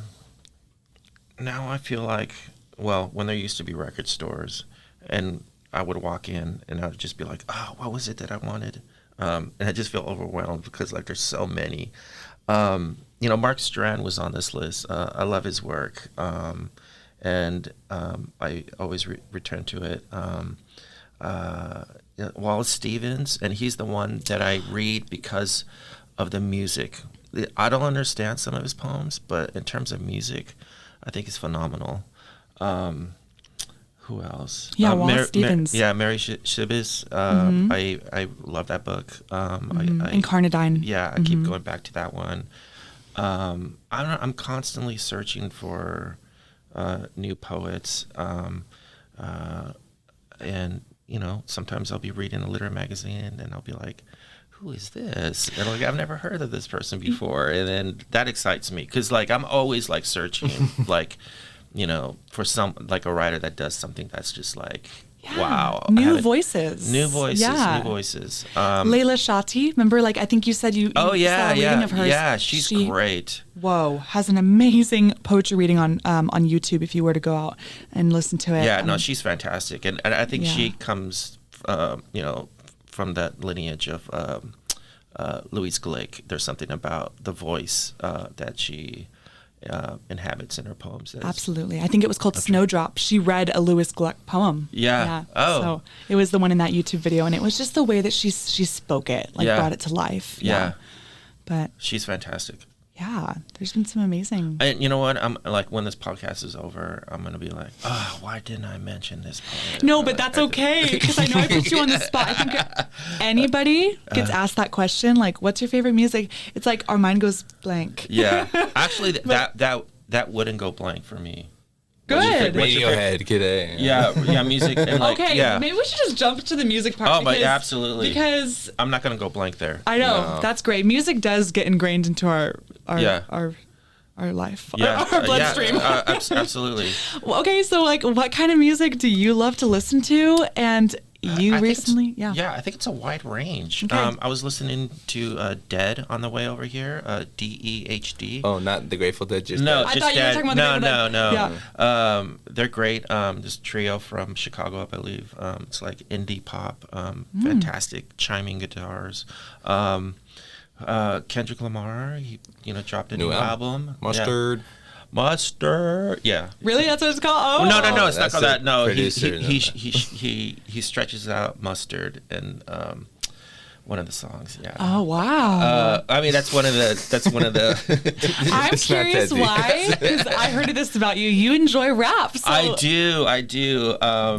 I feel like, when there used to be record stores, and I would walk in and I would just be like, oh, what was it that I wanted? And I just feel overwhelmed because there's so many. Mark Strand was on this list. I love his work. And I always return to it. Wallace Stevens, and he's the one that I read because of the music. I don't understand some of his poems, but in terms of music, I think it's phenomenal. Who else? Yeah, Wallace Stevens. Mary Shibis. I love that book. Incarnadine. Yeah, I keep going back to that one. I'm constantly searching for new poets, and sometimes I'll be reading a literary magazine and I'll be like, who is this? And I've never heard of this person before, and then that excites me because I'm always searching for some a writer that does something that's just wow. New voices. Yeah. Layla Shati, remember, I think you said you saw a reading of hers. Yeah, she's great. Whoa, has an amazing poetry reading on YouTube if you were to go out and listen to it. Yeah, no, she's fantastic. And I think she comes, from that lineage of Louise Glück. There's something about the voice that she inhabits in her poems. Absolutely. I think it was called Snowdrop. She read a Louis Gluck poem. Yeah. Oh. So it was the one in that YouTube video, and it was just the way that she spoke it, brought it to life. Yeah. But she's fantastic. Yeah, there's been some amazing. And you know what? I'm when this podcast is over, I'm gonna be like, oh, why didn't I mention this poet? No, but that's okay because I know I put you on the spot. I think anybody gets asked that question, what's your favorite music? It's our mind goes blank. Yeah, actually, that wouldn't go blank for me. Good. Radiohead, Kid. Yeah, music. And maybe we should just jump to the music part. Oh, but absolutely. Because I'm not gonna go blank there. I know that's great. Music does get ingrained into our life, our bloodstream. Absolutely. Well, okay, so what kind of music do you love to listen to? And you recently, I think it's a wide range. Okay. I was listening to Dead on the way over here. DEHD. Oh, not the Grateful Dead. Just no, Dead. just I thought Dead. You were talking about no. Yeah. They're great. This trio from Chicago, I believe. It's indie pop. Fantastic chiming guitars. Kendrick Lamar, he dropped a new album. Mustard, yeah. Really, that's what it's called? Oh, no, it's not called that. No, producer, he stretches out mustard in one of the songs. Yeah. Oh wow. I mean, that's one of the. I'm curious why, because I heard this about you. You enjoy rap. So. I do.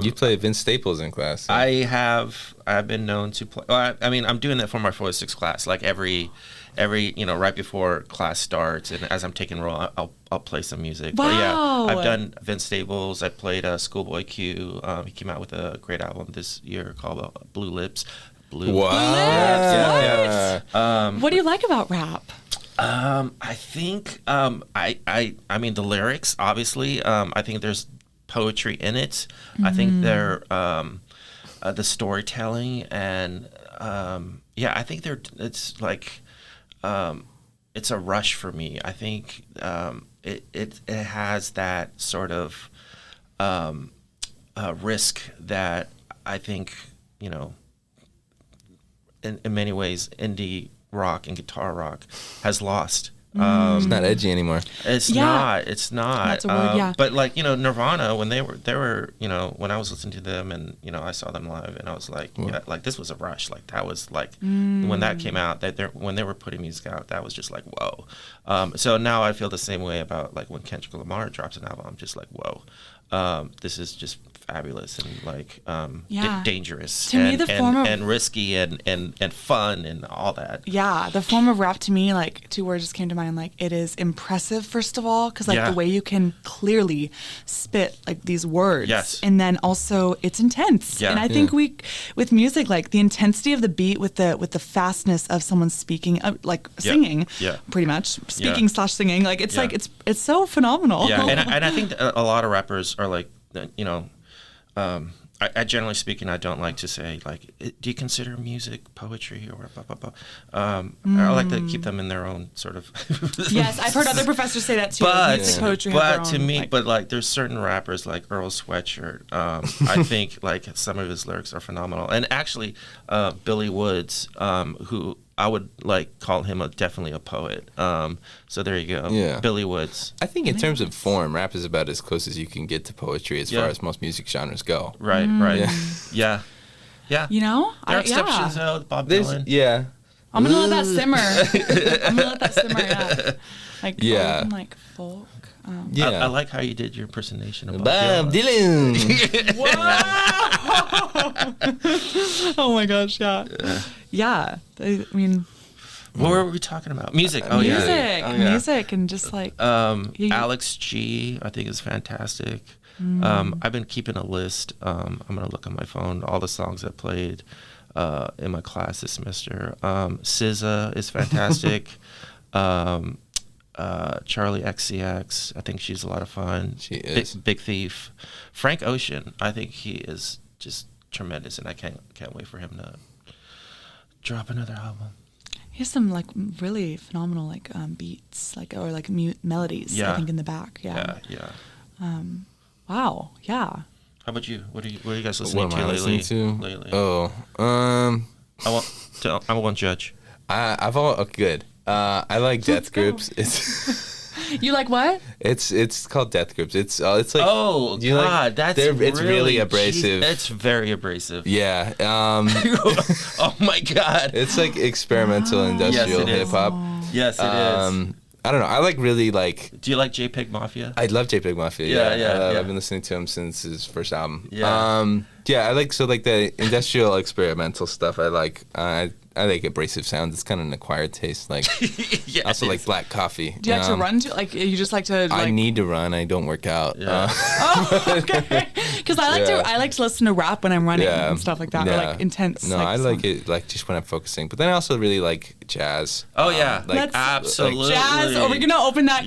You play Vince Staples in class. I've been known to play. Well, I mean, I'm doing that for my 4-6 class. Every right before class starts, and as I'm taking roll, I'll play some music. Wow. But yeah, I've done Vince Staples. I played Schoolboy Q. He came out with a great album this year called Blue Lips. Blue Wow. Yeah. What do you like about rap? I think I mean the lyrics. Obviously, I think there's poetry in it. I think they're the storytelling, and I think it's it's a rush for me. I think it has that sort of risk that I think in many ways indie rock and guitar rock has lost It's not edgy anymore. It's Yeah. not. It's not. That's a word, yeah. But like, Nirvana, when they were, when I was listening to them and, I saw them live and I was like, yeah, like this was a rush. Like that was like, when that came out, when they were putting music out, that was just like, whoa. So now I feel the same way about like when Kendrick Lamar drops an album, I'm just like, whoa. This is just fabulous and like dangerous to me the form of and risky and fun and all that. Yeah, the form of rap to me, like 2 words just came to mind. Like it is impressive, first of all, because like the way you can clearly spit like these words, and then also it's intense. And I think with music, like the intensity of the beat with the fastness of someone speaking, like singing, pretty much speaking / singing, like it's like it's so phenomenal. Yeah, and I think a lot of rappers are like, I generally speaking, I don't like to say like, do you consider music poetry or blah blah blah. I like to keep them in their own sort of. Yes, I've heard other professors say that too. But music, poetry. But to me, like, but like there's certain rappers like Earl Sweatshirt. I think like some of his lyrics are phenomenal, and actually, Billy Woods, who I would like call him definitely a poet. So there you go. Yeah. Billy Woods. I think in terms of form, rap is about as close as you can get to poetry as far as most music genres go. Right. Yeah. You know? There are exceptions though. Bob Dylan. Yeah. I'm gonna let that simmer. Yeah. Like like folk. I like how you did your impersonation of Bob Dylan. Whoa! Oh my gosh, yeah. I mean, what were we talking about? Music. Music, and just like Alex G, I think is fantastic. I've been keeping a list. I'm gonna look on my phone all the songs I played in my class this semester. SZA is fantastic. Charlie XCX, I think she's a lot of fun. She is. Big Thief. Frank Ocean, I think he is just tremendous, and I can't wait for him to drop another album. He has some like really phenomenal like beats, like or like melodies. I think in the back. Yeah. Wow. Yeah. How about you? What are you guys listening to lately? Oh, I won't judge. Good. I like death groups. It's you like what? It's called death groups. It's like it's really abrasive. It's very abrasive. Yeah. Oh my god. It's like experimental industrial hip hop. Yes, it is. I don't know. I really like. Do you like JPEG Mafia? I love JPEG Mafia. Yeah. I've been listening to him since his first album. Yeah. I like the industrial experimental stuff. I like abrasive sounds. It's kind of an acquired taste. Like, I also like black coffee. Do you like to run? You just like to? I need to run. I don't work out. Yeah. Okay. Because I like to listen to rap when I'm running and stuff like that, or like intense. No, I like it like just when I'm focusing. But then I also really like jazz. Oh yeah, absolutely. Like jazz. Are we gonna open that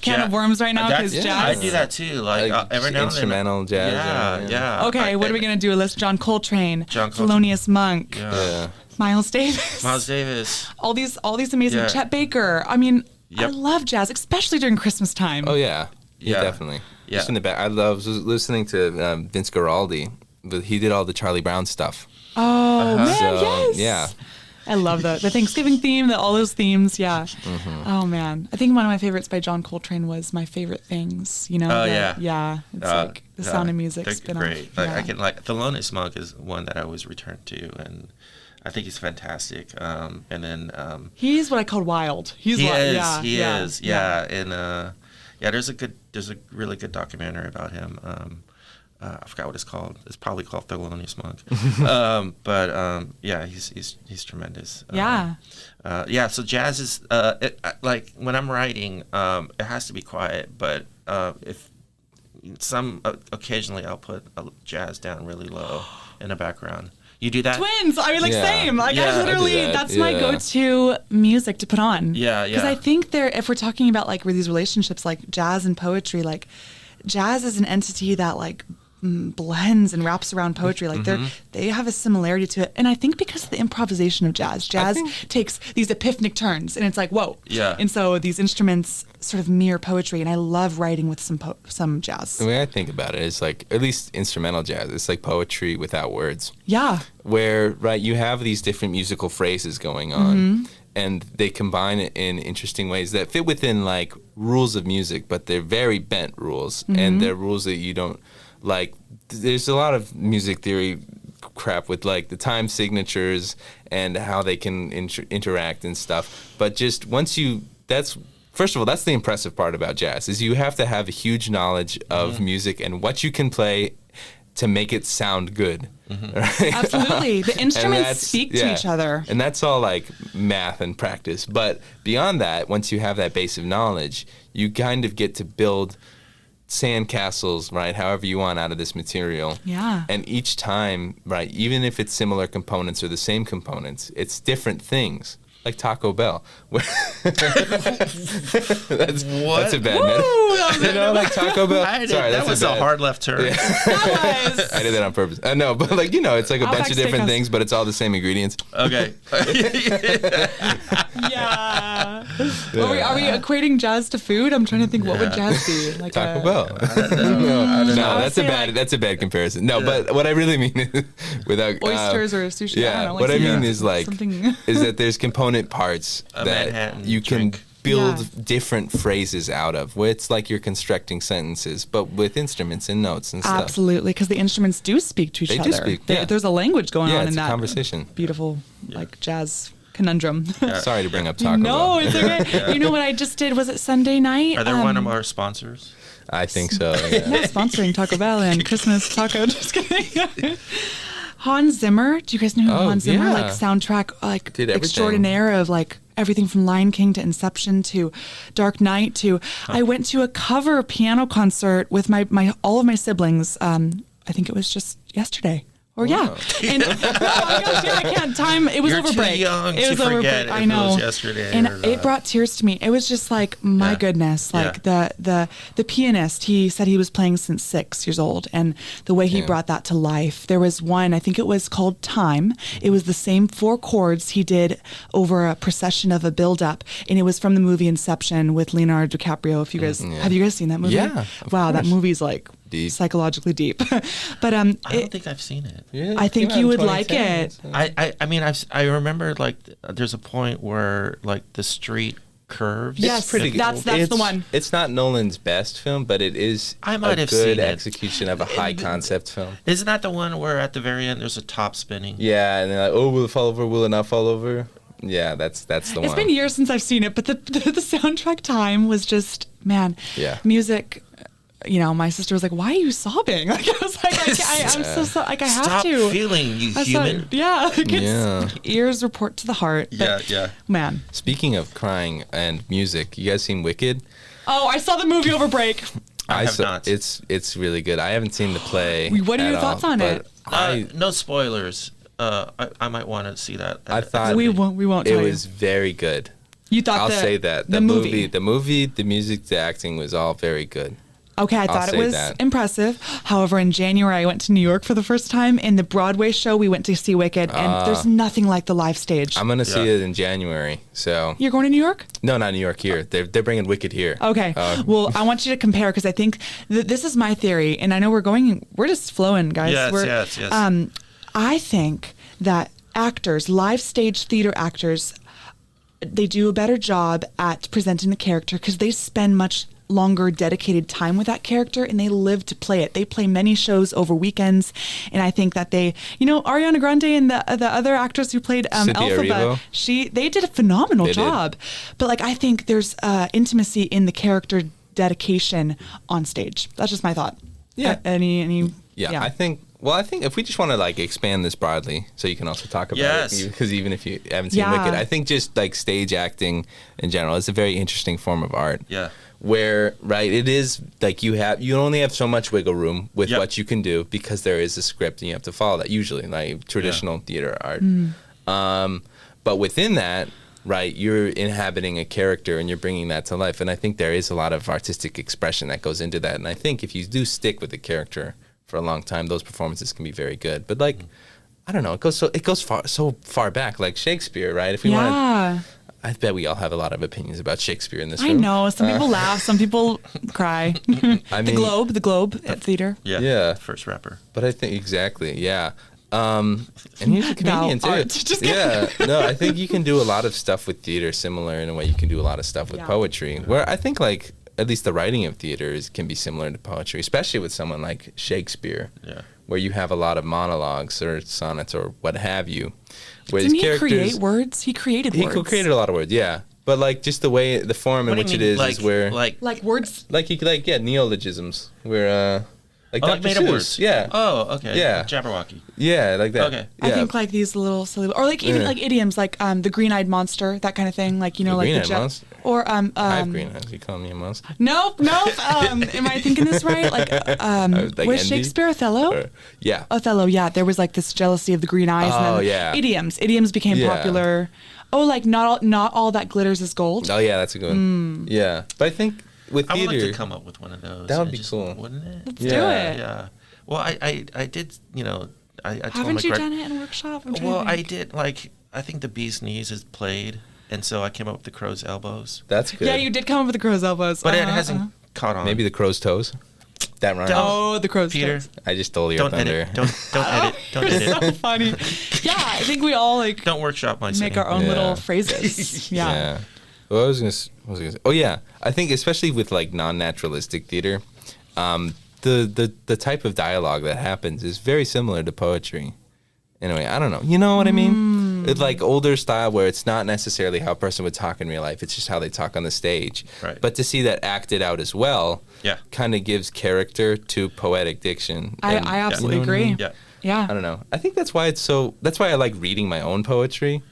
can of worms right now? Because jazz. I do that too. Like every now and then. Instrumental jazz. Yeah. Okay, what are we gonna do? A list: John Coltrane, Thelonious Monk. Yeah. Miles Davis. All these amazing Chet Baker. I mean, I love jazz, especially during Christmas time. Oh yeah, definitely. Yeah. Just in the back. I was listening to Vince Guaraldi, but he did all the Charlie Brown stuff. Oh man, yes. Yeah. I love the Thanksgiving theme, all those themes. Yeah. Mm-hmm. Oh man, I think one of my favorites by John Coltrane was "My Favorite Things." You know. Oh yeah. Yeah. It's like the Sound of Music. They're great. Like, I can Thelonious Monk is one that I always return to, and I think he's fantastic. And then he's what I call wild. He is. Yeah. And there's a really good documentary about him. I forgot what it's called. It's probably called Thelonious Monk. He's tremendous. So jazz is like when I'm writing, it has to be quiet. But if occasionally I'll put jazz down really low in the background. You do that? Twins. I mean, same. Like I literally, that's my go-to music to put on. Yeah. Because I think if we're talking about like these relationships, like jazz and poetry, like jazz is an entity that like blends and wraps around poetry. Like they have a similarity to it. And I think because of the improvisation of jazz takes these epiphanic turns, and it's like, whoa. Yeah. And so these instruments sort of mirror poetry, and I love writing with some jazz. The way I think about it is like, at least instrumental jazz, it's like poetry without words. Yeah. Where, you have these different musical phrases going on, and they combine it in interesting ways that fit within like rules of music, but they're very bent rules, and they're rules that you don't like. There's a lot of music theory crap with like the time signatures and how they can interact and stuff, but just once you first of all, that's the impressive part about jazz, is you have to have a huge knowledge of music and what you can play to make it sound good. Right? Absolutely. The instruments speak to each other. And that's all like math and practice. But beyond that, once you have that base of knowledge, you kind of get to build sandcastles, right, however you want out of this material. Yeah. And each time, right, even if it's similar components or the same components, it's different things. Like Taco Bell. That's a bad metaphor. You know, like Taco Bell. That was a hard left turn. Yeah. I did that on purpose. No, but like, you know, it's like a bunch of different things, but it's all the same ingredients. Okay. Yeah. Are we equating jazz to food? I'm trying to think, what would jazz be? Like Taco Bell. No, that's a bad comparison. No, but what I really mean is without oysters or sushi. Yeah, what I mean is like is that there's component parts that you can build different phrases out of, where it's like you're constructing sentences, but with instruments and notes and stuff. Absolutely, because the instruments do speak to each other. They do speak. There's a language going on in it's that a conversation. Beautiful, like jazz conundrum. Sorry to bring up Taco Bell. No, it's okay. You know what I just did? Was it Sunday night? Are they one of our sponsors? I think so. Yeah. Yeah, sponsoring Taco Bell and Christmas taco. Just kidding. Hans Zimmer. Do you guys know who Hans Zimmer? Yeah. Like soundtrack, like Did everything. extraordinaire of like everything from Lion King to Inception to Dark Knight to. I went to a cover piano concert with my all of my siblings. I think it was just yesterday. Or Wow. And oh my gosh, I can't time. It was You're over too break. young it was to over forget break. if I know. it was yesterday and or it not. brought tears to me. It was just like my goodness. Like the pianist. He said he was playing since 6 years old, and the way he brought that to life. There was one. I think it was called Time. It was the same 4 chords he did over a procession of a build-up, and it was from the movie Inception with Leonardo DiCaprio. If you guys have you guys seen that movie? Yeah. Wow, that movie's like deep. Psychologically deep. But I don't think I've seen it. Yeah, I think you would like it. I mean, I remember like there's a point where like the street curves. Yes, pretty good. that's the one. It's not Nolan's best film, but it is I might a have good seen it. execution of a high concept film. Isn't that the one where at the very end there's a top spinning? Yeah, and they're like, oh, will it fall over? Will it not fall over? Yeah, that's the one. It's been years since I've seen it, but the soundtrack Time was just, man, music. You know, my sister was like, "Why are you sobbing?" Like I was like, "I'm so like I have Stop to." feeling, you I human. Ears report to the heart. But, man. Speaking of crying and music, you guys seen Wicked? Oh, I saw the movie over break. I have not. It's really good. I haven't seen the play. What are your at thoughts all, on but it? No spoilers. I might want to see that. I thought we won't. it Tell was very good. You thought I'll say that the movie, the music, the acting was all very good. Okay, I thought it was impressive. However, in January, I went to New York for the first time. In the Broadway show, we went to see Wicked, and there's nothing like the live stage. I'm gonna see it in January. So you're going to New York? No, not New York. Here, they're bringing Wicked here. Okay. Well, I want you to compare because I think this is my theory, and I know we're just flowing, guys. Yes. I think that actors, live stage theater actors, they do a better job at presenting the character because they spend much longer dedicated time with that character and they live to play it. They play many shows over weekends, and I think that they, Ariana Grande and the other actress who played Elphaba, they did a phenomenal job. But like I think there's intimacy in the character dedication on stage. That's just my thought. Yeah. Yeah. I think if we just want to like expand this broadly, so you can also talk about it, because even if you haven't seen Wicked, I think just like stage acting in general is a very interesting form of art. Yeah. Where it is like you only have so much wiggle room with what you can do because there is a script and you have to follow that usually, like traditional theater art. But within that, you're inhabiting a character and you're bringing that to life, and I think there is a lot of artistic expression that goes into that. And I think if you do stick with the character for a long time, those performances can be very good. But like, I don't know, it goes so far back, like Shakespeare, right? If we want, I bet we all have a lot of opinions about Shakespeare in this room. I know. Some people laugh, some people cry. I mean, the Globe at theater. Yeah. First rapper. But I think exactly, yeah. And he's a comedian No, too. art. Just yeah, no, I think you can do a lot of stuff with theater similar in a way you can do a lot of stuff with poetry. Where I think like at least the writing of theater can be similar to poetry, especially with someone like Shakespeare, where you have a lot of monologues or sonnets or what have you. Where Didn't these he create characters, words? He created words. He created a lot of words, yeah. But like just the way, the form in which it is where like words, like he neologisms where like Dr. made up Seuss, words. yeah. Oh, okay. Yeah. Like Jabberwocky. Yeah, like that. Okay. Yeah. I think like these little silly, or like even like idioms, like the green-eyed monster, that kind of thing. Like The like green-eyed monster? or I have green eyes. You call me a monster? Nope. Am I thinking this right? Like like was envy? Shakespeare Othello? Yeah. Othello, yeah. There was like this jealousy of the green eyes. And then yeah. Idioms became popular. Oh, like not all that glitters is gold. Oh yeah, that's a good one. Yeah, but I think with I would theater, like to come up with one of those. That would be cool. Wouldn't it? Let's do it. Yeah. Well, I did. I told Haven't you done it in a workshop? I did. Like I think the bee's knees is played, and so I came up with the crow's elbows. that's good. Yeah, you did come up with the crow's elbows. But it hasn't caught on. Maybe the crow's toes. That rhymes. Oh, the crow's Peter. toes. I just stole your Don't thunder. edit. Don't edit. Don't edit. So funny. Yeah, I think we all like Don't workshop my make singing. our own Yeah. little phrases. Yeah. Well, what was I gonna say? Oh yeah, I think especially with like non-naturalistic theater, the type of dialogue that happens is very similar to poetry. Anyway, I don't know. You know what I mean? It's like older style where it's not necessarily how a person would talk in real life. It's just how they talk on the stage. Right. But to see that acted out as well, kind of gives character to poetic diction. I And- absolutely you know what I agree. mean? Yeah. Yeah. I don't know. I think that's why that's why I like reading my own poetry.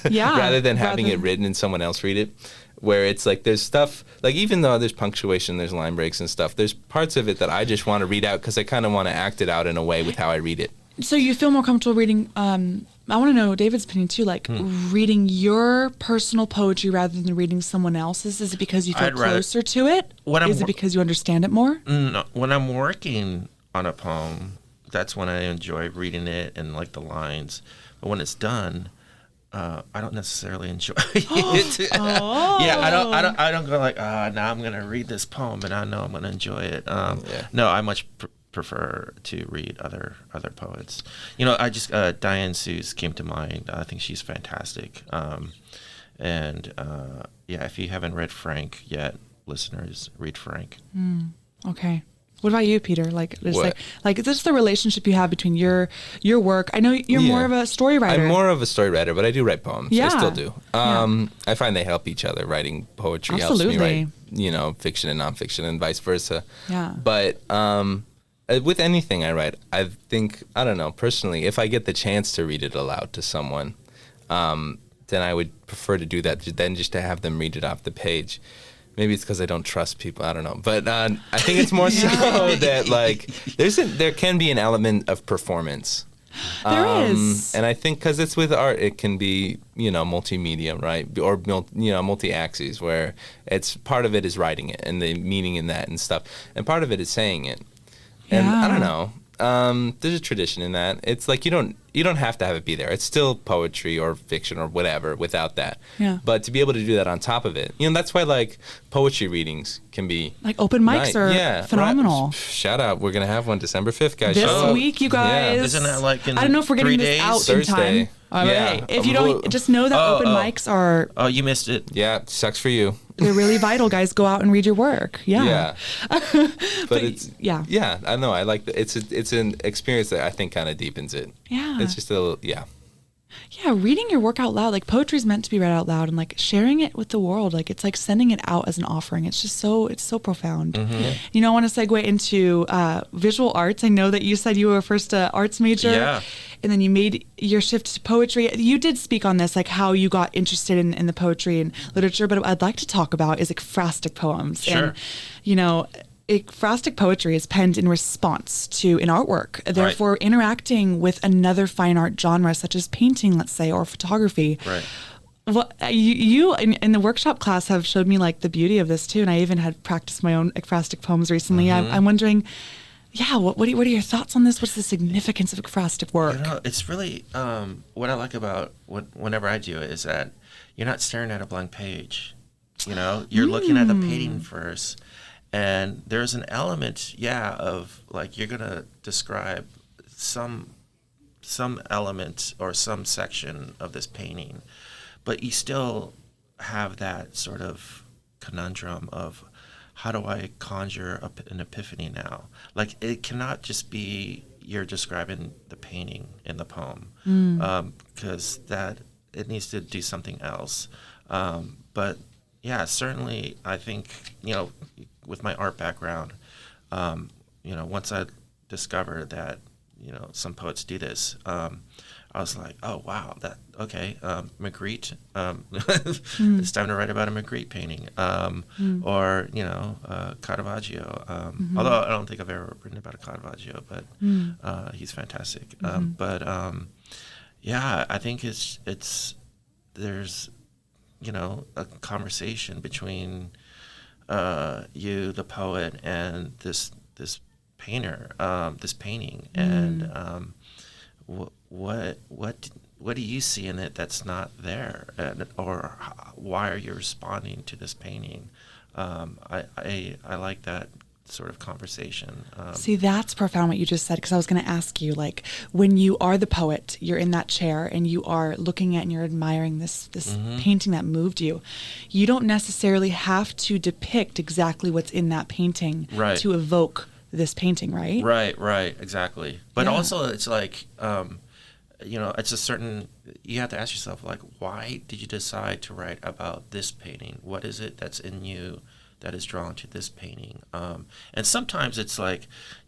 Yeah, Rather than having it written and someone else read it. Where it's like there's stuff, like even though there's punctuation, there's line breaks and stuff, there's parts of it that I just want to read out because I kind of want to act it out in a way with how I read it. So you feel more comfortable reading, I want to know David's opinion too, like reading your personal poetry rather than reading someone else's? Is it because you feel I'd rather- closer to it? Is it because you understand it more? No, when I'm working on a poem, that's when I enjoy reading it and like the lines. But when it's done, I don't necessarily enjoy it. Yeah, I don't go like, now I'm gonna read this poem and I know I'm gonna enjoy it. No, I much prefer to read other poets. I just Diane Seuss came to mind. I think she's fantastic. And if you haven't read Frank yet, listeners, read Frank. Okay. What about you, Peter? Like, just What? like is this the relationship you have between your work? I know you're more of a story writer. I'm more of a story writer, but I do write poems. Yeah. I still do. I find they help each other. Writing poetry helps me write, fiction and nonfiction and vice versa. Yeah. But with anything I write, I think, I don't know, personally, if I get the chance to read it aloud to someone, then I would prefer to do that than just to have them read it off the page. Maybe it's because I don't trust people. I don't know. But I think it's more so that, like, there can be an element of performance. There is. And I think because it's with art, it can be, multimedia, right? Or, multi-axes, where it's part of it is writing it and the meaning in that and stuff. And part of it is saying it. And I don't know. There's a tradition in that. It's like you don't have to have it be there. It's still poetry or fiction or whatever without that. Yeah. But to be able to do that on top of it, that's why like poetry readings can be like open mics are phenomenal. Right. Shout out, we're gonna have one December 5th, guys. This week, you guys. Yeah. Isn't that like in I don't know if we're getting 3 this days? out Thursday. in time. Yeah. If you don't, just know that open mics are. Oh, you missed it. Yeah, sucks for you. They're really vital, guys. Go out and read your work. Yeah. But it's yeah. I know. I like that. It's an experience that I think kind of deepens it. Yeah. It's just a little Yeah, reading your work out loud, like poetry is meant to be read out loud, and like sharing it with the world, like it's like sending it out as an offering. It's just it's so profound. Mm-hmm. I want to segue into visual arts. I know that you said you were first an arts major, and then you made your shift to poetry. You did speak on this, like how you got interested in the poetry and literature, but what I'd like to talk about is ekphrastic poems. Sure. And, ekphrastic poetry is penned in response to an artwork, therefore interacting with another fine art genre, such as painting, let's say, or photography. Right. Well, you in the workshop class have showed me like the beauty of this too, and I even had practiced my own ekphrastic poems recently. I'm wondering, what are your thoughts on this? What's the significance of ekphrastic work? It's really what I like about whenever I do it is that you're not staring at a blank page. You're looking at the painting first. And there's an element, of like you're gonna describe some some element or some section of this painting, but you still have that sort of conundrum of how do I conjure an epiphany now? Like, it cannot just be you're describing the painting in the poem, because that it needs to do something else. But yeah, certainly I think, with my art background, once I discovered that, some poets do this, I was like, oh, wow, Magritte, it's time to write about a Magritte painting, or, Caravaggio, although I don't think I've ever written about a Caravaggio, but he's fantastic. Yeah, I think there's, a conversation between you, the poet, and this painter, this painting, and what do you see in it that's not there, or why are you responding to this painting? I like that sort of conversation. See, that's profound what you just said, because I was going to ask you, like, when you are the poet, you're in that chair and you are looking at and you're admiring this painting that moved you. You don't necessarily have to depict exactly what's in that painting to evoke this painting, right? Right, exactly. But also, it's like, it's a certain, you have to ask yourself, like, why did you decide to write about this painting? What is it that's in you that is drawn to this painting? And sometimes it's like,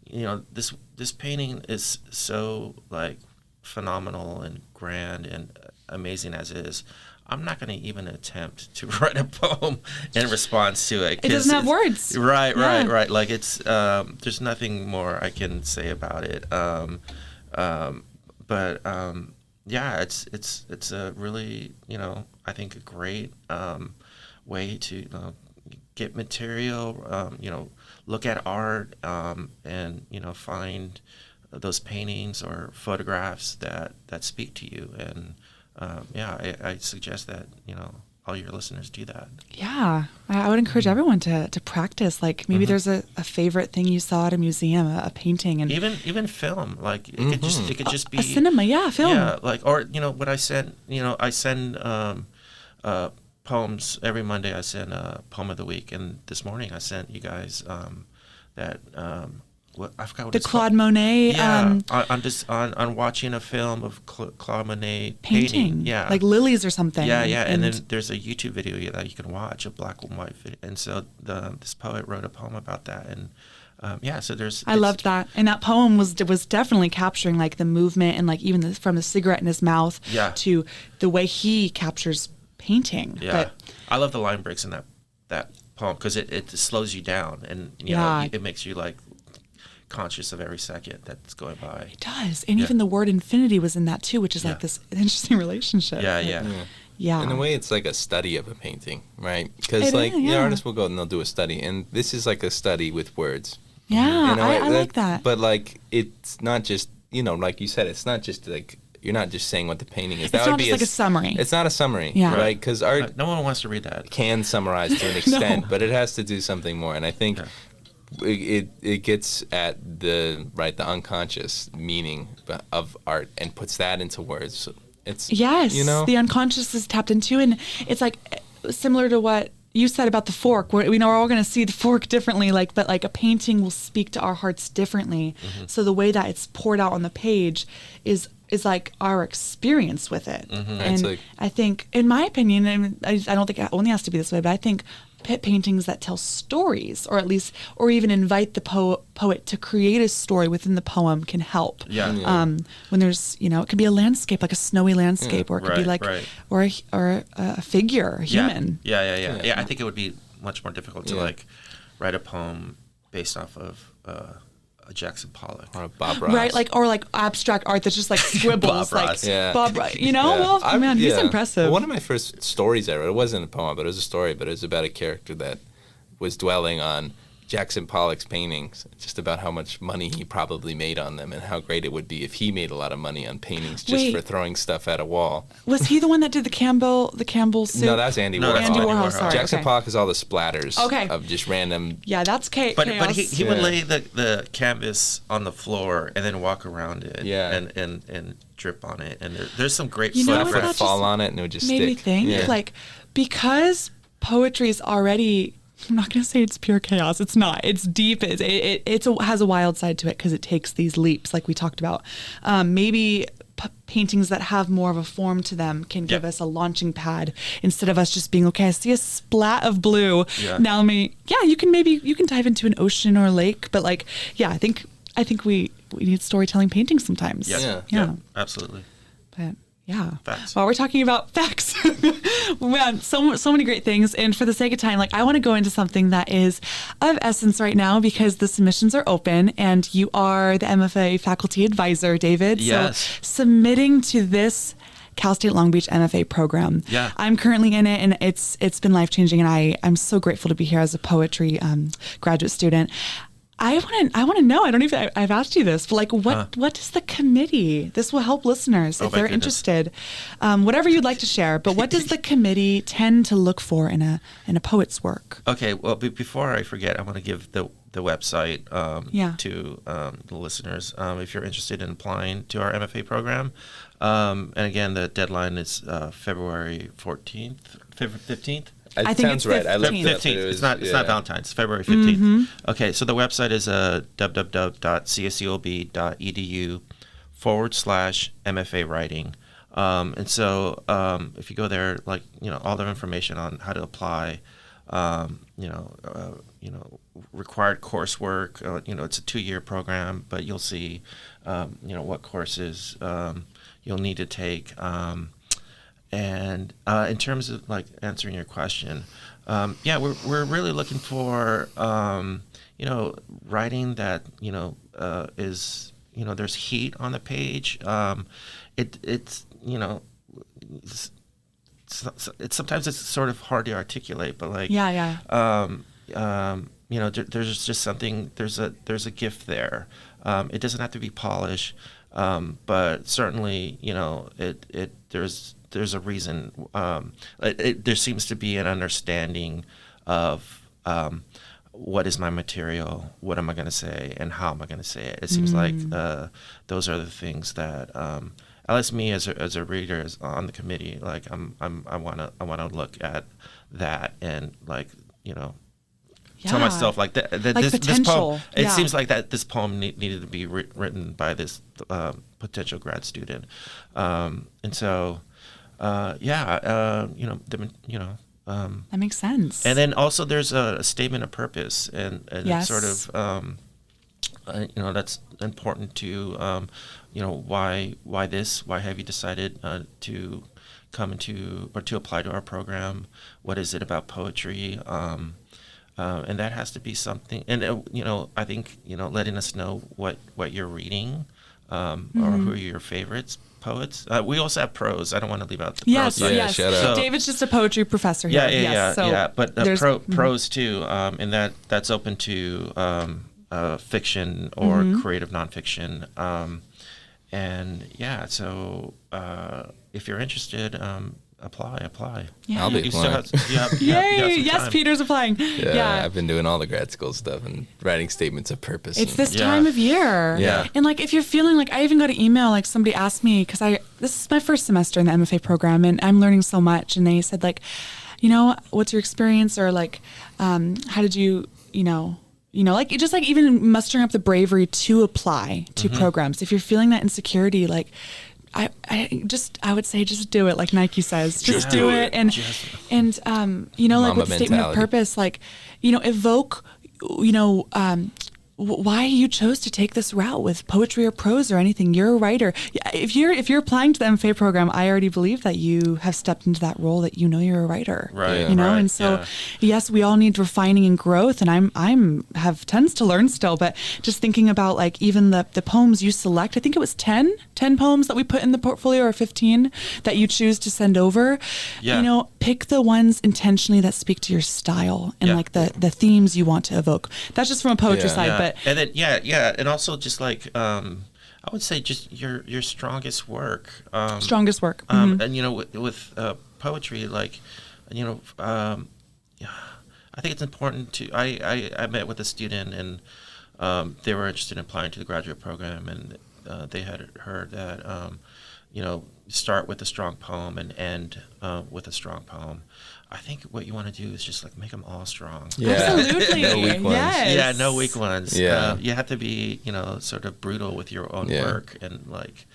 this painting is so, like, phenomenal and grand and amazing as it is. I'm not going to even attempt to write a poem in response to it. It doesn't have words. Right. Like, it's there's nothing more I can say about it. It's a really, I think a great way to get material, look at art, and find those paintings or photographs that speak to you. And I suggest that all your listeners do that. Yeah, I would encourage everyone to practice. Like, maybe there's a favorite thing you saw at a museum, a painting, and even film. Like, it could just be a cinema. Yeah, film. Yeah, like, or what I send. I send poems every Monday. I send a poem of the week, and this morning I sent you guys that. I forgot what the it's Claude called. Monet. On watching a film of Claude Monet painting. Yeah, like lilies or something. Yeah. And then there's a YouTube video that you can watch, a black and white video. And so this poet wrote a poem about that. And so there's. I loved that, and that poem was definitely capturing, like, the movement and, like, even from the cigarette in his mouth to the way he captures painting. Yeah, but I love the line breaks in that poem, because it slows you down, and it makes you, like, conscious of every second that's going by. It does. And even the word infinity was in that too, which is like this interesting relationship. Yeah. In a way, it's like a study of a painting, right? Because, like, artists will go and they'll do a study, and this is like a study with words. Yeah, I like that. But, like, it's not just, like you said, it's not just, like, you're not just saying what the painting is. It's not just like a summary. It's not a summary, right? Because art no one wants to read that. Can summarize to an extent, but it has to do something more. And I think it gets at the unconscious meaning of art and puts that into words. So it's the unconscious is tapped into, and it's like similar to what you said about the fork. We're all going to see the fork differently, but a painting will speak to our hearts differently. So the way that it's poured out on the page is like our experience with it. And I think, in my opinion, and I don't think it only has to be this way, but I think paintings that tell stories, or even invite the poet to create a story within the poem, can help. When there's, it could be a landscape, like a snowy landscape, or it could be like, or a figure, a human. Yeah. I think it would be much more difficult to write a poem based off of a Jackson Pollock or a Bob Ross, right? Or abstract art that's just like scribbles, Bob Ross. Bob Ross. Well, man, he's impressive. Well, one of my first stories I wrote, it wasn't a poem, but it was a story, but it was about a character that was dwelling on Jackson Pollock's paintings, just about how much money he probably made on them and how great it would be if he made a lot of money on paintings just for throwing stuff at a wall. Was he the one that did the Campbell soup? No, that's Andy Warhol. Andy Warhol, sorry. Jackson Pollock is all the splatters of just random. Yeah, that's chaos. But he would lay the canvas on the floor and then walk around it and drip on it. And there's some great stuff that would fall on it and it would just made stick. Me think, like, because poetry is already, I'm not going to say it's pure chaos. It's not. It's deep. It has a wild side to it because it takes these leaps, like we talked about. Maybe paintings that have more of a form to them can give us a launching pad instead of us just being, okay, I see a splat of blue. Yeah. Now you can dive into an ocean or a lake. But like, I think we need storytelling paintings sometimes. Yeah, absolutely. But yeah. Facts. While we're talking about facts, man, so many great things. And for the sake of time, like I want to go into something that is of essence right now because the submissions are open and you are the MFA faculty advisor, David. Yes. So submitting to this Cal State Long Beach MFA program. Yeah. I'm currently in it and it's been life-changing and I'm so grateful to be here as a poetry graduate student. I want to know. I don't even. I've asked you this, but like, what is the committee? This will help listeners if they're interested. Whatever you'd like to share. But what does the committee tend to look for in a poet's work? Okay. Well, before I forget, I want to give the website to the listeners if you're interested in applying to our MFA program. And again, the deadline is February 15th. I think it's right. 15th. It's not Valentine's. It's February 15th. Mm-hmm. Okay, so the website is www.cscob.edu/MFA writing. And so if you go there, like all the information on how to apply, required coursework. It's a 2-year program, but you'll see, what courses you'll need to take. And in terms of like answering your question, we're really looking for writing that is there's heat on the page. It's sometimes it's sort of hard to articulate, but like there's just something, there's a gift there. It doesn't have to be polished, but certainly there's a reason. There seems to be an understanding of what is my material, what am I going to say, and how am I going to say it. It seems like those are the things that, at least me as a reader on the committee, like I want to look at that and tell myself like that like this poem. It seems like that this poem needed to be written by this potential grad student, and so. That makes sense. And then also there's a statement of purpose, and it's sort of that's important to why have you decided to come into or to apply to our program? What is it about poetry? And that has to be something. And I think letting us know what you're reading, or who are your favorites. Poets. We also have prose. I don't want to leave out the prose. Yes. So, David's just a poetry professor here. But prose too, and that's open to fiction or creative nonfiction. So if you're interested, apply. Yeah. I'll be applying. Yay! Yes, Peter's applying. Yeah, I've been doing all the grad school stuff and writing statements of purpose. It's this time of year. Yeah. And like if you're feeling like, I even got an email, like somebody asked me, because this is my first semester in the MFA program and I'm learning so much. And they said like, what's your experience, or like, how did you, like just like even mustering up the bravery to apply to programs. If you're feeling that insecurity, like, I would say just do it, like Nike says. Just do it. And like with statement of purpose, like, evoke, why you chose to take this route with poetry or prose or anything. You're a writer. If you're applying to the MFA program, I already believe that you have stepped into that role, that you know you're a writer. Right. You know, right, and so yes, we all need refining and growth, and I'm have tons to learn still. But just thinking about like even the poems you select, I think it was 10 poems that we put in the portfolio, or 15 that you choose to send over. Yeah. You know, pick the ones intentionally that speak to your style and like the themes you want to evoke. That's just from a poetry side, but and then and also just like I would say just your strongest work. Strongest work. And you know, with poetry, like, you know, I think it's important to. I met with a student, and they were interested in applying to the graduate program, and they had heard that you know, start with a strong poem and end with a strong poem. I think what you want to do is just like make them all strong. Yeah. Absolutely. No weak ones. Yes. Yeah, no weak ones. Yeah. You have to be, you know, sort of brutal with your own work and like.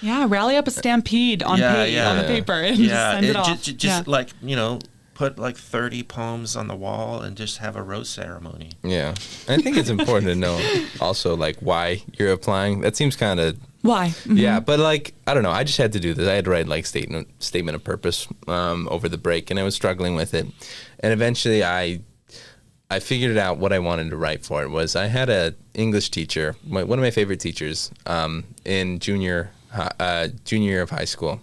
Yeah, rally up a stampede on the paper and just send it off. Just like, you know, put like 30 poems on the wall and just have a rose ceremony. Yeah. I think it's important to know also like why you're applying. That seems kind of. Why? Mm-hmm. Yeah, but like, I don't know. I just had to do this. I had to write like statement of purpose over the break, and I was struggling with it. And eventually I figured out what I wanted to write for it. Was I had a English teacher, one of my favorite teachers, in junior year of high school.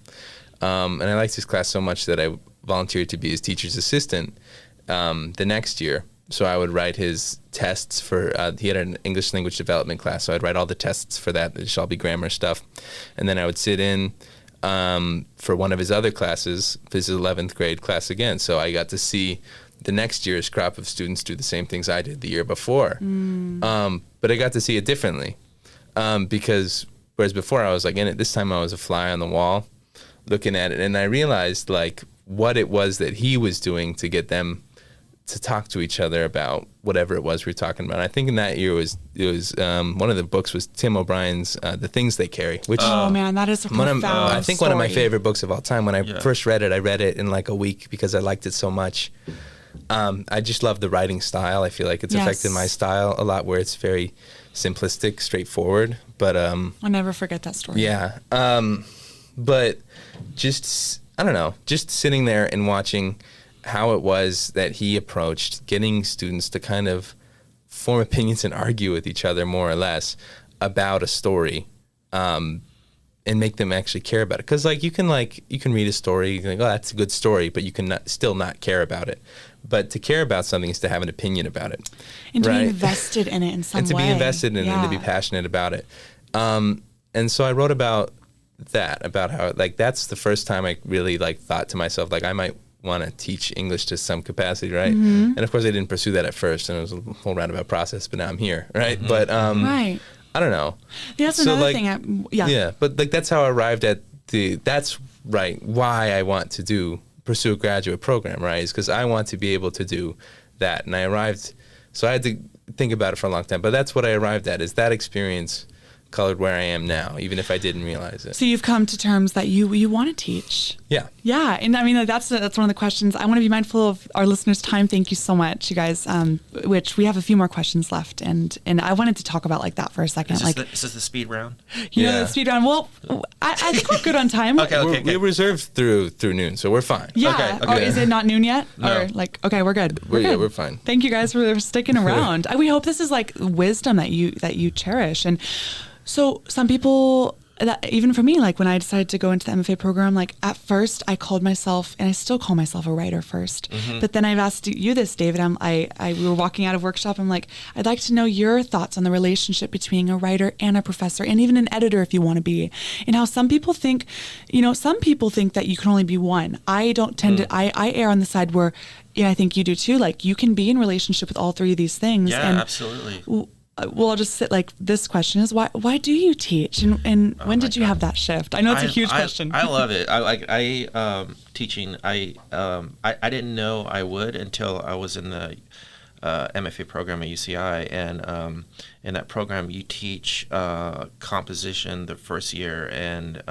And I liked his class so much that I volunteered to be his teacher's assistant the next year. So I would write his tests for, he had an English language development class, so I'd write all the tests for that. It should all be grammar stuff. And then I would sit in for one of his other classes, his 11th grade class again. So I got to see the next year's crop of students do the same things I did the year before. But I got to see it differently because whereas before I was like in it, this time I was a fly on the wall looking at it. And I realized like what it was that he was doing to get them to talk to each other about whatever it was we were talking about. I think in that year it was one of the books was Tim O'Brien's The Things They Carry, which oh man, that is a profound I think story. one of my favorite books of all time. When I first read it, I read it in like a week because I liked it so much. I just love the writing style. I feel like it's affected my style a lot, where it's very simplistic, straightforward. But I'll never forget that story. Yeah. But just, I don't know, just sitting there and watching how it was that he approached getting students to kind of form opinions and argue with each other more or less about a story, and make them actually care about it. Because like you can read a story, you can like, oh, that's a good story, but you can still not care about it. But to care about something is to have an opinion about it, and to be invested in it in some way, and to be invested in it and to be passionate about it. And so I wrote about that, about how like that's the first time I really like thought to myself like I might want to teach English to some capacity, right? Mm-hmm. And of course I didn't pursue that at first, and it was a whole roundabout process, but now I'm here, right? But right. I don't know. Yeah, that's so, another like, thing. Yeah, but like that's how I arrived at that's right, why I want to pursue a graduate program, right? Is because I want to be able to do that. And I arrived, so I had to think about it for a long time, but that's what I arrived at, is that experience colored where I am now, even if I didn't realize it. So you've come to terms that you want to teach. Yeah. Yeah, and I mean that's one of the questions. I want to be mindful of our listeners' time. Thank you so much, you guys. Which we have a few more questions left, and I wanted to talk about like that for a second. Is this the speed round? You know, the speed round. Well, I think we're good on time. Okay. We're reserved through noon, so we're fine. Yeah. Okay. Or is it not noon yet? No. Or like, okay, we're good. We're Yeah, good. we're fine. Thank you guys for sticking around. We hope this is like wisdom that you cherish. And so some people, that even for me, like when I decided to go into the MFA program, like at first I called myself, and I still call myself a writer first. Mm-hmm. But then I've asked you this, David. We were walking out of workshop. I'm like, I'd like to know your thoughts on the relationship between a writer and a professor, and even an editor if you want to be, and how some people think that you can only be one. I don't tend to. I err on the side where, I think you do too. Like you can be in relationship with all three of these things. Yeah, and absolutely. Well, I'll just sit like this question is why do you teach, and when did you have that shift? I know it's a huge question. I love it. Teaching. I didn't know I would until I was in the MFA program at UCI, and in that program you teach composition the first year, and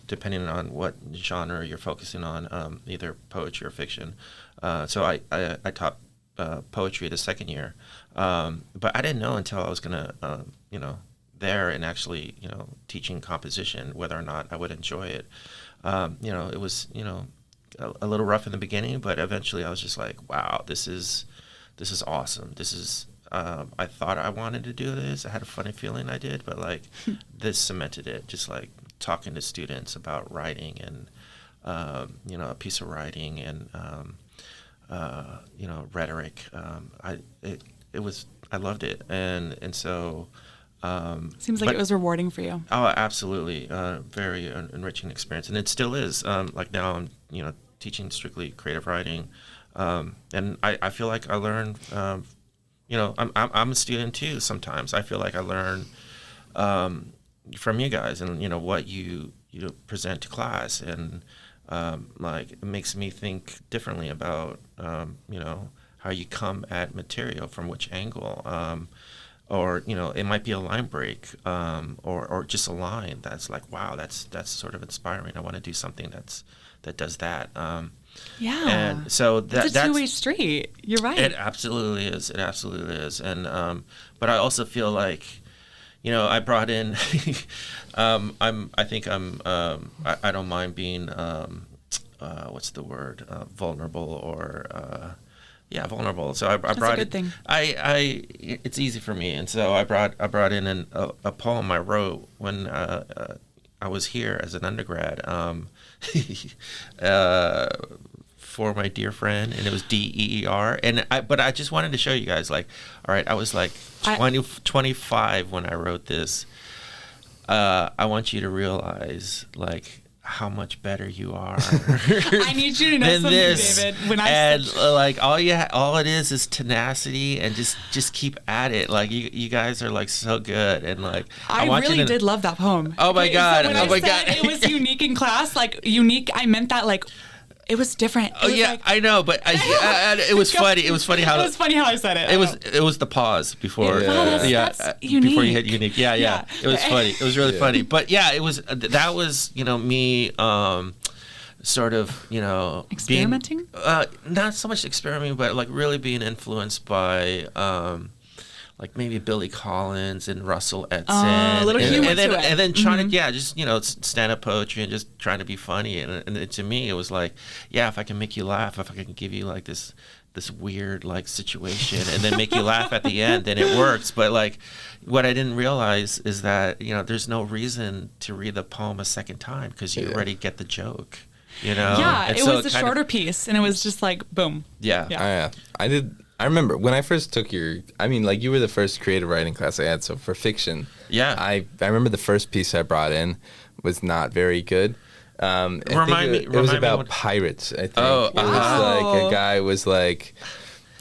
depending on what genre you're focusing on, either poetry or fiction. So I taught poetry the second year, but I didn't know until I was gonna, there and actually, teaching composition, whether or not I would enjoy it. It was, a little rough in the beginning, but eventually I was just like, wow, this is awesome. This is, I thought I wanted to do this. I had a funny feeling I did, but like this cemented it, just like talking to students about writing and, a piece of writing and, rhetoric. I loved it. And so, Seems like it was rewarding for you. Oh, absolutely. Very enriching experience. And it still is. Like now I'm, teaching strictly creative writing. And I feel like I learn, I'm a student too sometimes. I feel like I learn from you guys and, what you present to class. And like it makes me think differently about, how you come at material, from which angle. Or it might be a line break, or just a line that's like, wow, that's sort of inspiring. I want to do something that does that. Yeah. And so that's a two-way street. You're right. It absolutely is. It absolutely is. And but I also feel like, I brought in. I don't mind being what's the word, vulnerable or. Yeah, vulnerable. So I brought That's a good thing. It's easy for me, and so I brought in a poem I wrote when I was here as an undergrad for my dear friend, and it was DEER. But I just wanted to show you guys, like, all right, I was like 25 when I wrote this. I want you to realize, like, how much better you are. I need you to know something, David. All it is tenacity, and just keep at it. Like you guys are like so good, and like I really did love that poem. Oh my god! So when I said it was unique in class, like unique, I meant that like. It was different. I know, but it was funny. It was funny how I said it. It was the pause before. That's unique. Before you hit unique. Yeah. It was funny. It was really funny. But yeah, it was. That was me. Sort of experimenting. Not so much experimenting, but like really being influenced by. Like maybe Billy Collins and Russell Edson, a little humor and then to it. And then trying to just stand up poetry and just trying to be funny, and to me it was like, yeah, if I can make you laugh, if I can give you like this weird like situation and then make you laugh at the end, then it works. But like what I didn't realize is that there's no reason to read the poem a second time because you already get the joke. Yeah, and it was a shorter piece, and it was just like boom. Yeah. I remember when I first took you were the first creative writing class I had. So for fiction, I remember the first piece I brought in was not very good. It was about pirates. I think it was like a guy was like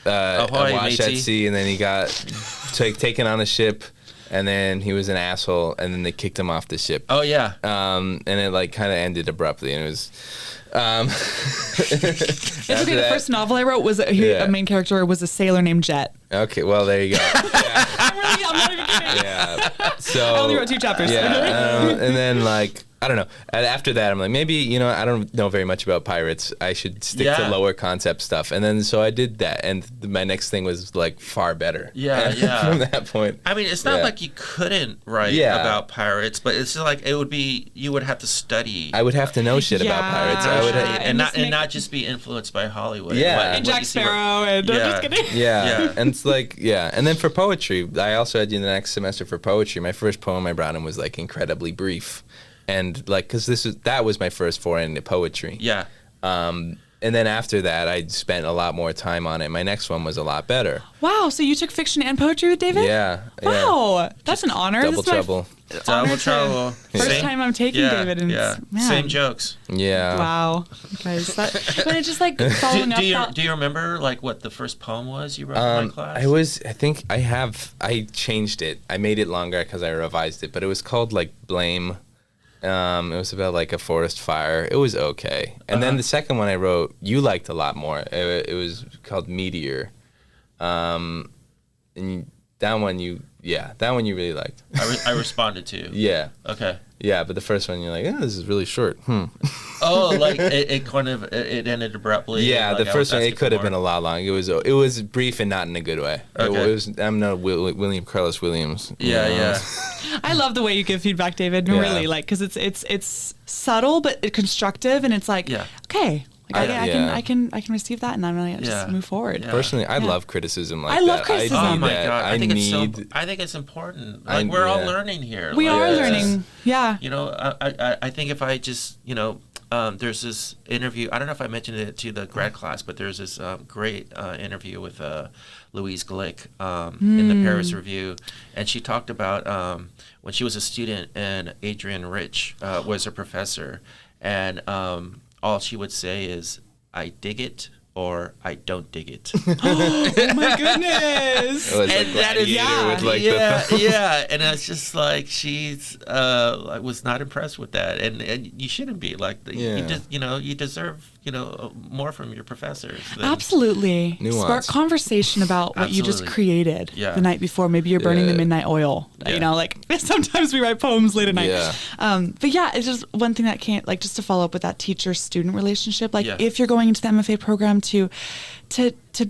washed at sea, and then he got taken on a ship, and then he was an asshole, and then they kicked him off the ship. Oh yeah. And it like kind of ended abruptly, and it was. It's okay. The first novel I wrote was a main character was a sailor named Jet. Okay, well there you go. Yeah. I'm not even kidding. Yeah. So I only wrote 2 chapters. Yeah, and then like I don't know. After that, I'm like maybe I don't know very much about pirates. I should stick to lower concept stuff. And then so I did that, and my next thing was like far better. Yeah. From that point. I mean, it's not like you couldn't write about pirates, but it's just like you would have to study. I would have to know shit about pirates. I would not just be influenced by Hollywood. Yeah, and Jack Sparrow, and I'm just kidding. Yeah, and it's like and then for poetry, I also had the next semester for poetry. My first poem I brought in was like incredibly brief. And like, cause that was my first foray into poetry. Yeah. And then after that, I spent a lot more time on it. My next one was a lot better. Wow. So you took fiction and poetry with David? Yeah. Wow. That's an honor. Double trouble. Double trouble. First time I'm taking David. And man. Same jokes. Yeah. Wow. Guys, but it's just like following up. Do you remember like what the first poem was you wrote in my class? I changed it. I made it longer because I revised it, but it was called like Blame. It was about like a forest fire. It was okay. And then the second one I wrote, you liked a lot more. It was called Meteor. And that one you really liked. I responded to. Yeah. Okay. Yeah, but the first one you're like, this is really short. Oh, like it kind of it ended abruptly. Yeah, like the first one it could have been a lot long. It was brief and not in a good way. Okay. I'm not William Carlos Williams. Yeah, yeah. I love the way you give feedback, David. Yeah. Really, like, because it's subtle but constructive, and it's like, okay, like, I can receive that, and I'm gonna just move forward. Yeah. Personally, I love criticism like I that. love criticism. Oh my God, I think it's important. Like we're all learning here. We like, are learning. Yeah. You know, I think if I just, you know, there's this interview. I don't know if I mentioned it to the grad class, but there's this great interview with Louise Glick in the Paris Review, and she talked about when she was a student and Adrienne Rich was her professor, and all she would say is, "I dig it." Or I don't dig it. Oh my goodness! And that is yeah. And it's just like she's I was not impressed with that, and you shouldn't be like you just you deserve more from your professors. Absolutely, spark conversation about what you just created the night before. Maybe you're burning the midnight oil. You know, like sometimes we write poems late at night. Yeah. But yeah, it's just one thing that can't just to follow up with that teacher-student relationship. Like if you're going into the MFA program to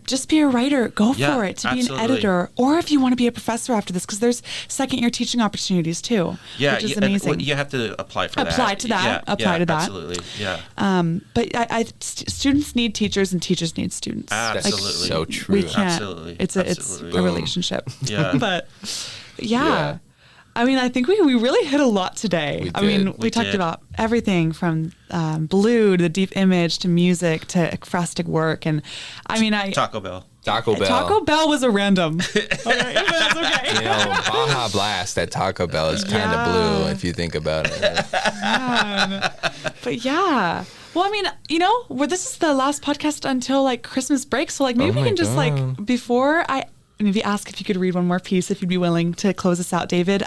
just be a writer, go for it. To be an editor, or if you want to be a professor after this, because there's second-year teaching opportunities too. Yeah, which is amazing. You have to apply for that. Apply to that. Absolutely. Yeah. But students need teachers, and teachers need students. Absolutely. That's so true. We can't. Absolutely. It's a relationship. Yeah. But yeah. I mean, I think we really hit a lot today. We talked about everything from blue to the deep image to music to ekphrastic work. And I mean, Taco Bell. Taco Bell was a random. Okay, that's okay. Baja Blast at Taco Bell is kind of blue if you think about it. But yeah. Well, I mean, this is the last podcast until like Christmas break. So like maybe we can just like before maybe ask if you could read one more piece, if you'd be willing to close us out, David.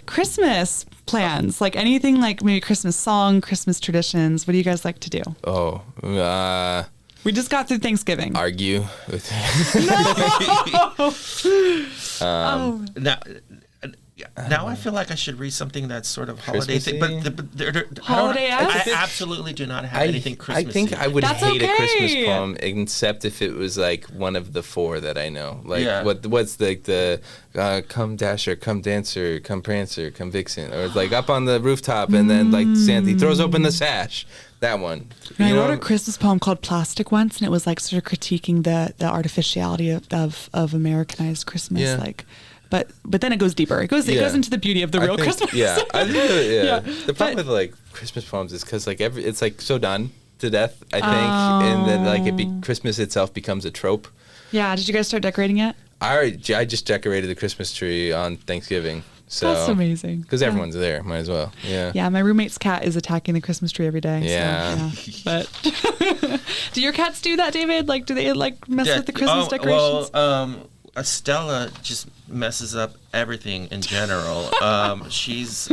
Christmas plans, like anything, like maybe Christmas song, Christmas traditions. What do you guys like to do? We just got through Thanksgiving. Argue with Now I feel like I should read something that's sort of holiday thing, but holiday-esque? I absolutely do not have anything Christmassy. I think I would hate okay. a Christmas poem, except if it was like one of the four that I know. Like what's the come Dasher, come Dancer, come Prancer, come Vixen, or it's like up on the rooftop and then like Santa throws open the sash. That one. I wrote a Christmas poem called Plastic once, and it was like sort of critiquing the artificiality of Americanized Christmas, like. But then it goes deeper. It goes into the beauty of the real Christmas. Yeah, The problem with like Christmas poems is because like it's like so done to death, I think, and then like Christmas itself becomes a trope. Yeah. Did you guys start decorating yet? I just decorated the Christmas tree on Thanksgiving. So, that's amazing. Because everyone's there, might as well. Yeah. Yeah, my roommate's cat is attacking the Christmas tree every day. Yeah. So, But do your cats do that, David? Like, do they like mess with the Christmas decorations? Well, Stella just messes up everything in general. She's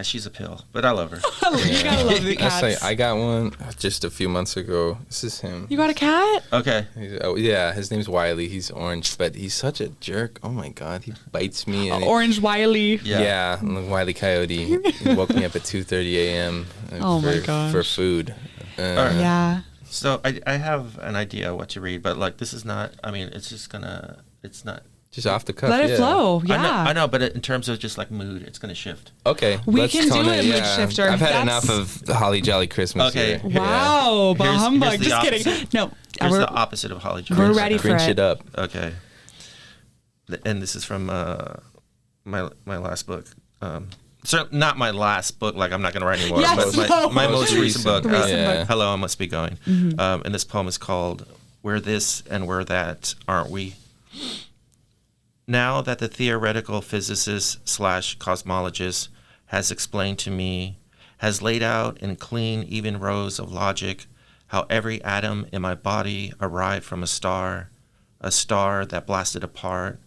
she's a pill, but I love her. You gotta love the cats. I got one just a few months ago. This is him. You got a cat? Okay. His name's Wiley. He's orange, but he's such a jerk. Oh my God, he bites me. And Orange Wiley. Yeah, Wiley Coyote. He woke me up at 2:30 a.m. My gosh. For food. Yeah. So I have an idea what to read, but like this is not. I mean, it's not. Just off the cuff. Let it flow. Yeah. I know, but in terms of just like mood, it's going to shift. Okay. We can do a mood shifter. I've had enough of the Holly Jolly Christmas. Okay. Here. Wow. Bah humbug. Just kidding. No. Here's the opposite of Holly Jolly. We're ready for Grinch it up. Okay. And this is from my last book. So not my last book, like I'm not going to write anymore. Yes, but my most recent book. Book. Hello, I Must Be Going. Mm-hmm. And this poem is called "We're This and We're That, Aren't We?" Now that the theoretical physicist / cosmologist has explained to me, has laid out in clean, even rows of logic, how every atom in my body arrived from a star that blasted apart,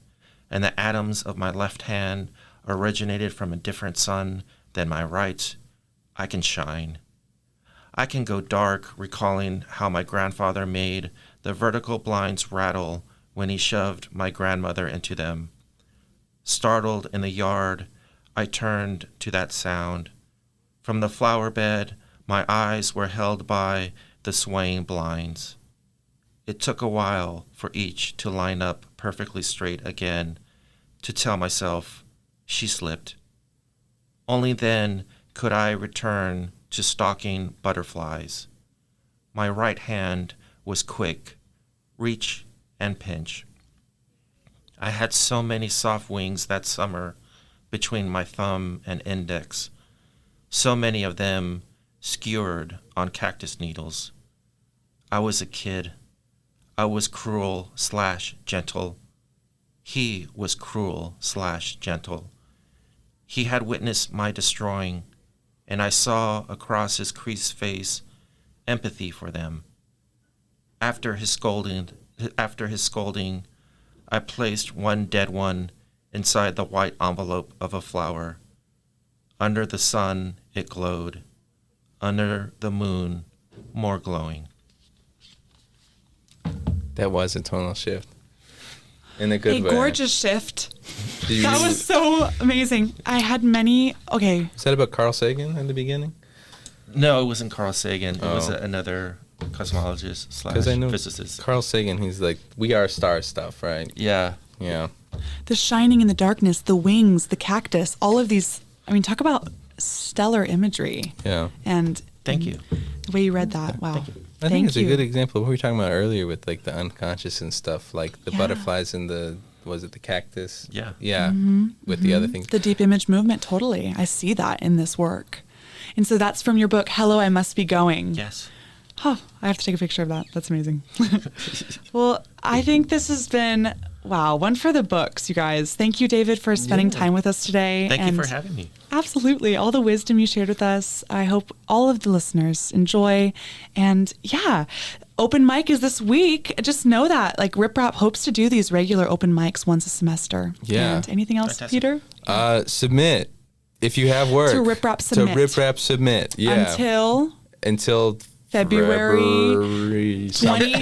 and the atoms of my left hand originated from a different sun than my right, I can shine. I can go dark, recalling how my grandfather made the vertical blinds rattle when he shoved my grandmother into them. Startled in the yard, I turned to that sound. From the flower bed, my eyes were held by the swaying blinds. It took a while for each to line up perfectly straight again, to tell myself she slipped. Only then could I return to stalking butterflies. My right hand was quick, reach and pinch. I had so many soft wings that summer between my thumb and index, so many of them skewered on cactus needles. I was a kid. I was cruel/gentle. He was cruel/gentle. He had witnessed my destroying, and I saw across his creased face empathy for them. After his scolding, I placed one dead one inside the white envelope of a flower. Under the sun, it glowed. Under the moon, more glowing. That was a tonal shift. In a good way. A gorgeous shift. Did That you- was so amazing. I had many. Okay. Is that about Carl Sagan in the beginning? No, it wasn't Carl Sagan. It was Oh. another cosmologist Because I know / physicist. Carl Sagan, he's like, we are star stuff, right? Yeah. Yeah. The shining in the darkness, the wings, the cactus, all of these. I mean, talk about stellar imagery. Yeah. And Thank you. the way you read that. Wow. I think it's a good example of what we were talking about earlier with like the unconscious and stuff, like the Yeah. butterflies and was it the cactus? Yeah. Yeah. With the other things. The deep image movement, totally. I see that in this work. And so that's from your book, Hello, I Must Be Going. Yes. Oh, I have to take a picture of that. That's amazing. Well, I think this has been, wow, one for the books, you guys. Thank you, David, for spending time with us today. Thank and you for having me. Absolutely. All the wisdom you shared with us. I hope all of the listeners enjoy. And yeah, open mic is this week. Just know that. Like RipRap hopes to do these regular open mics once a semester. Yeah. And anything else, Fantastic. Peter? Submit if you have work. To RipRap Submit. To RipRap Submit. Yeah. Until February something.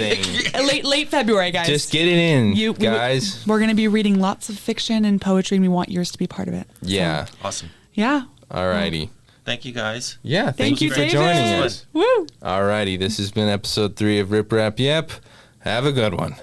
late February, guys. Just get it in, guys. We're going to be reading lots of fiction and poetry, and we want yours to be part of it. Yeah. Awesome. Yeah. Alrighty. Thank you, guys. Yeah. Thank you for David. joining us. Woo. Alrighty. This has been episode 3 of Rip Rap Yap. Have a good one.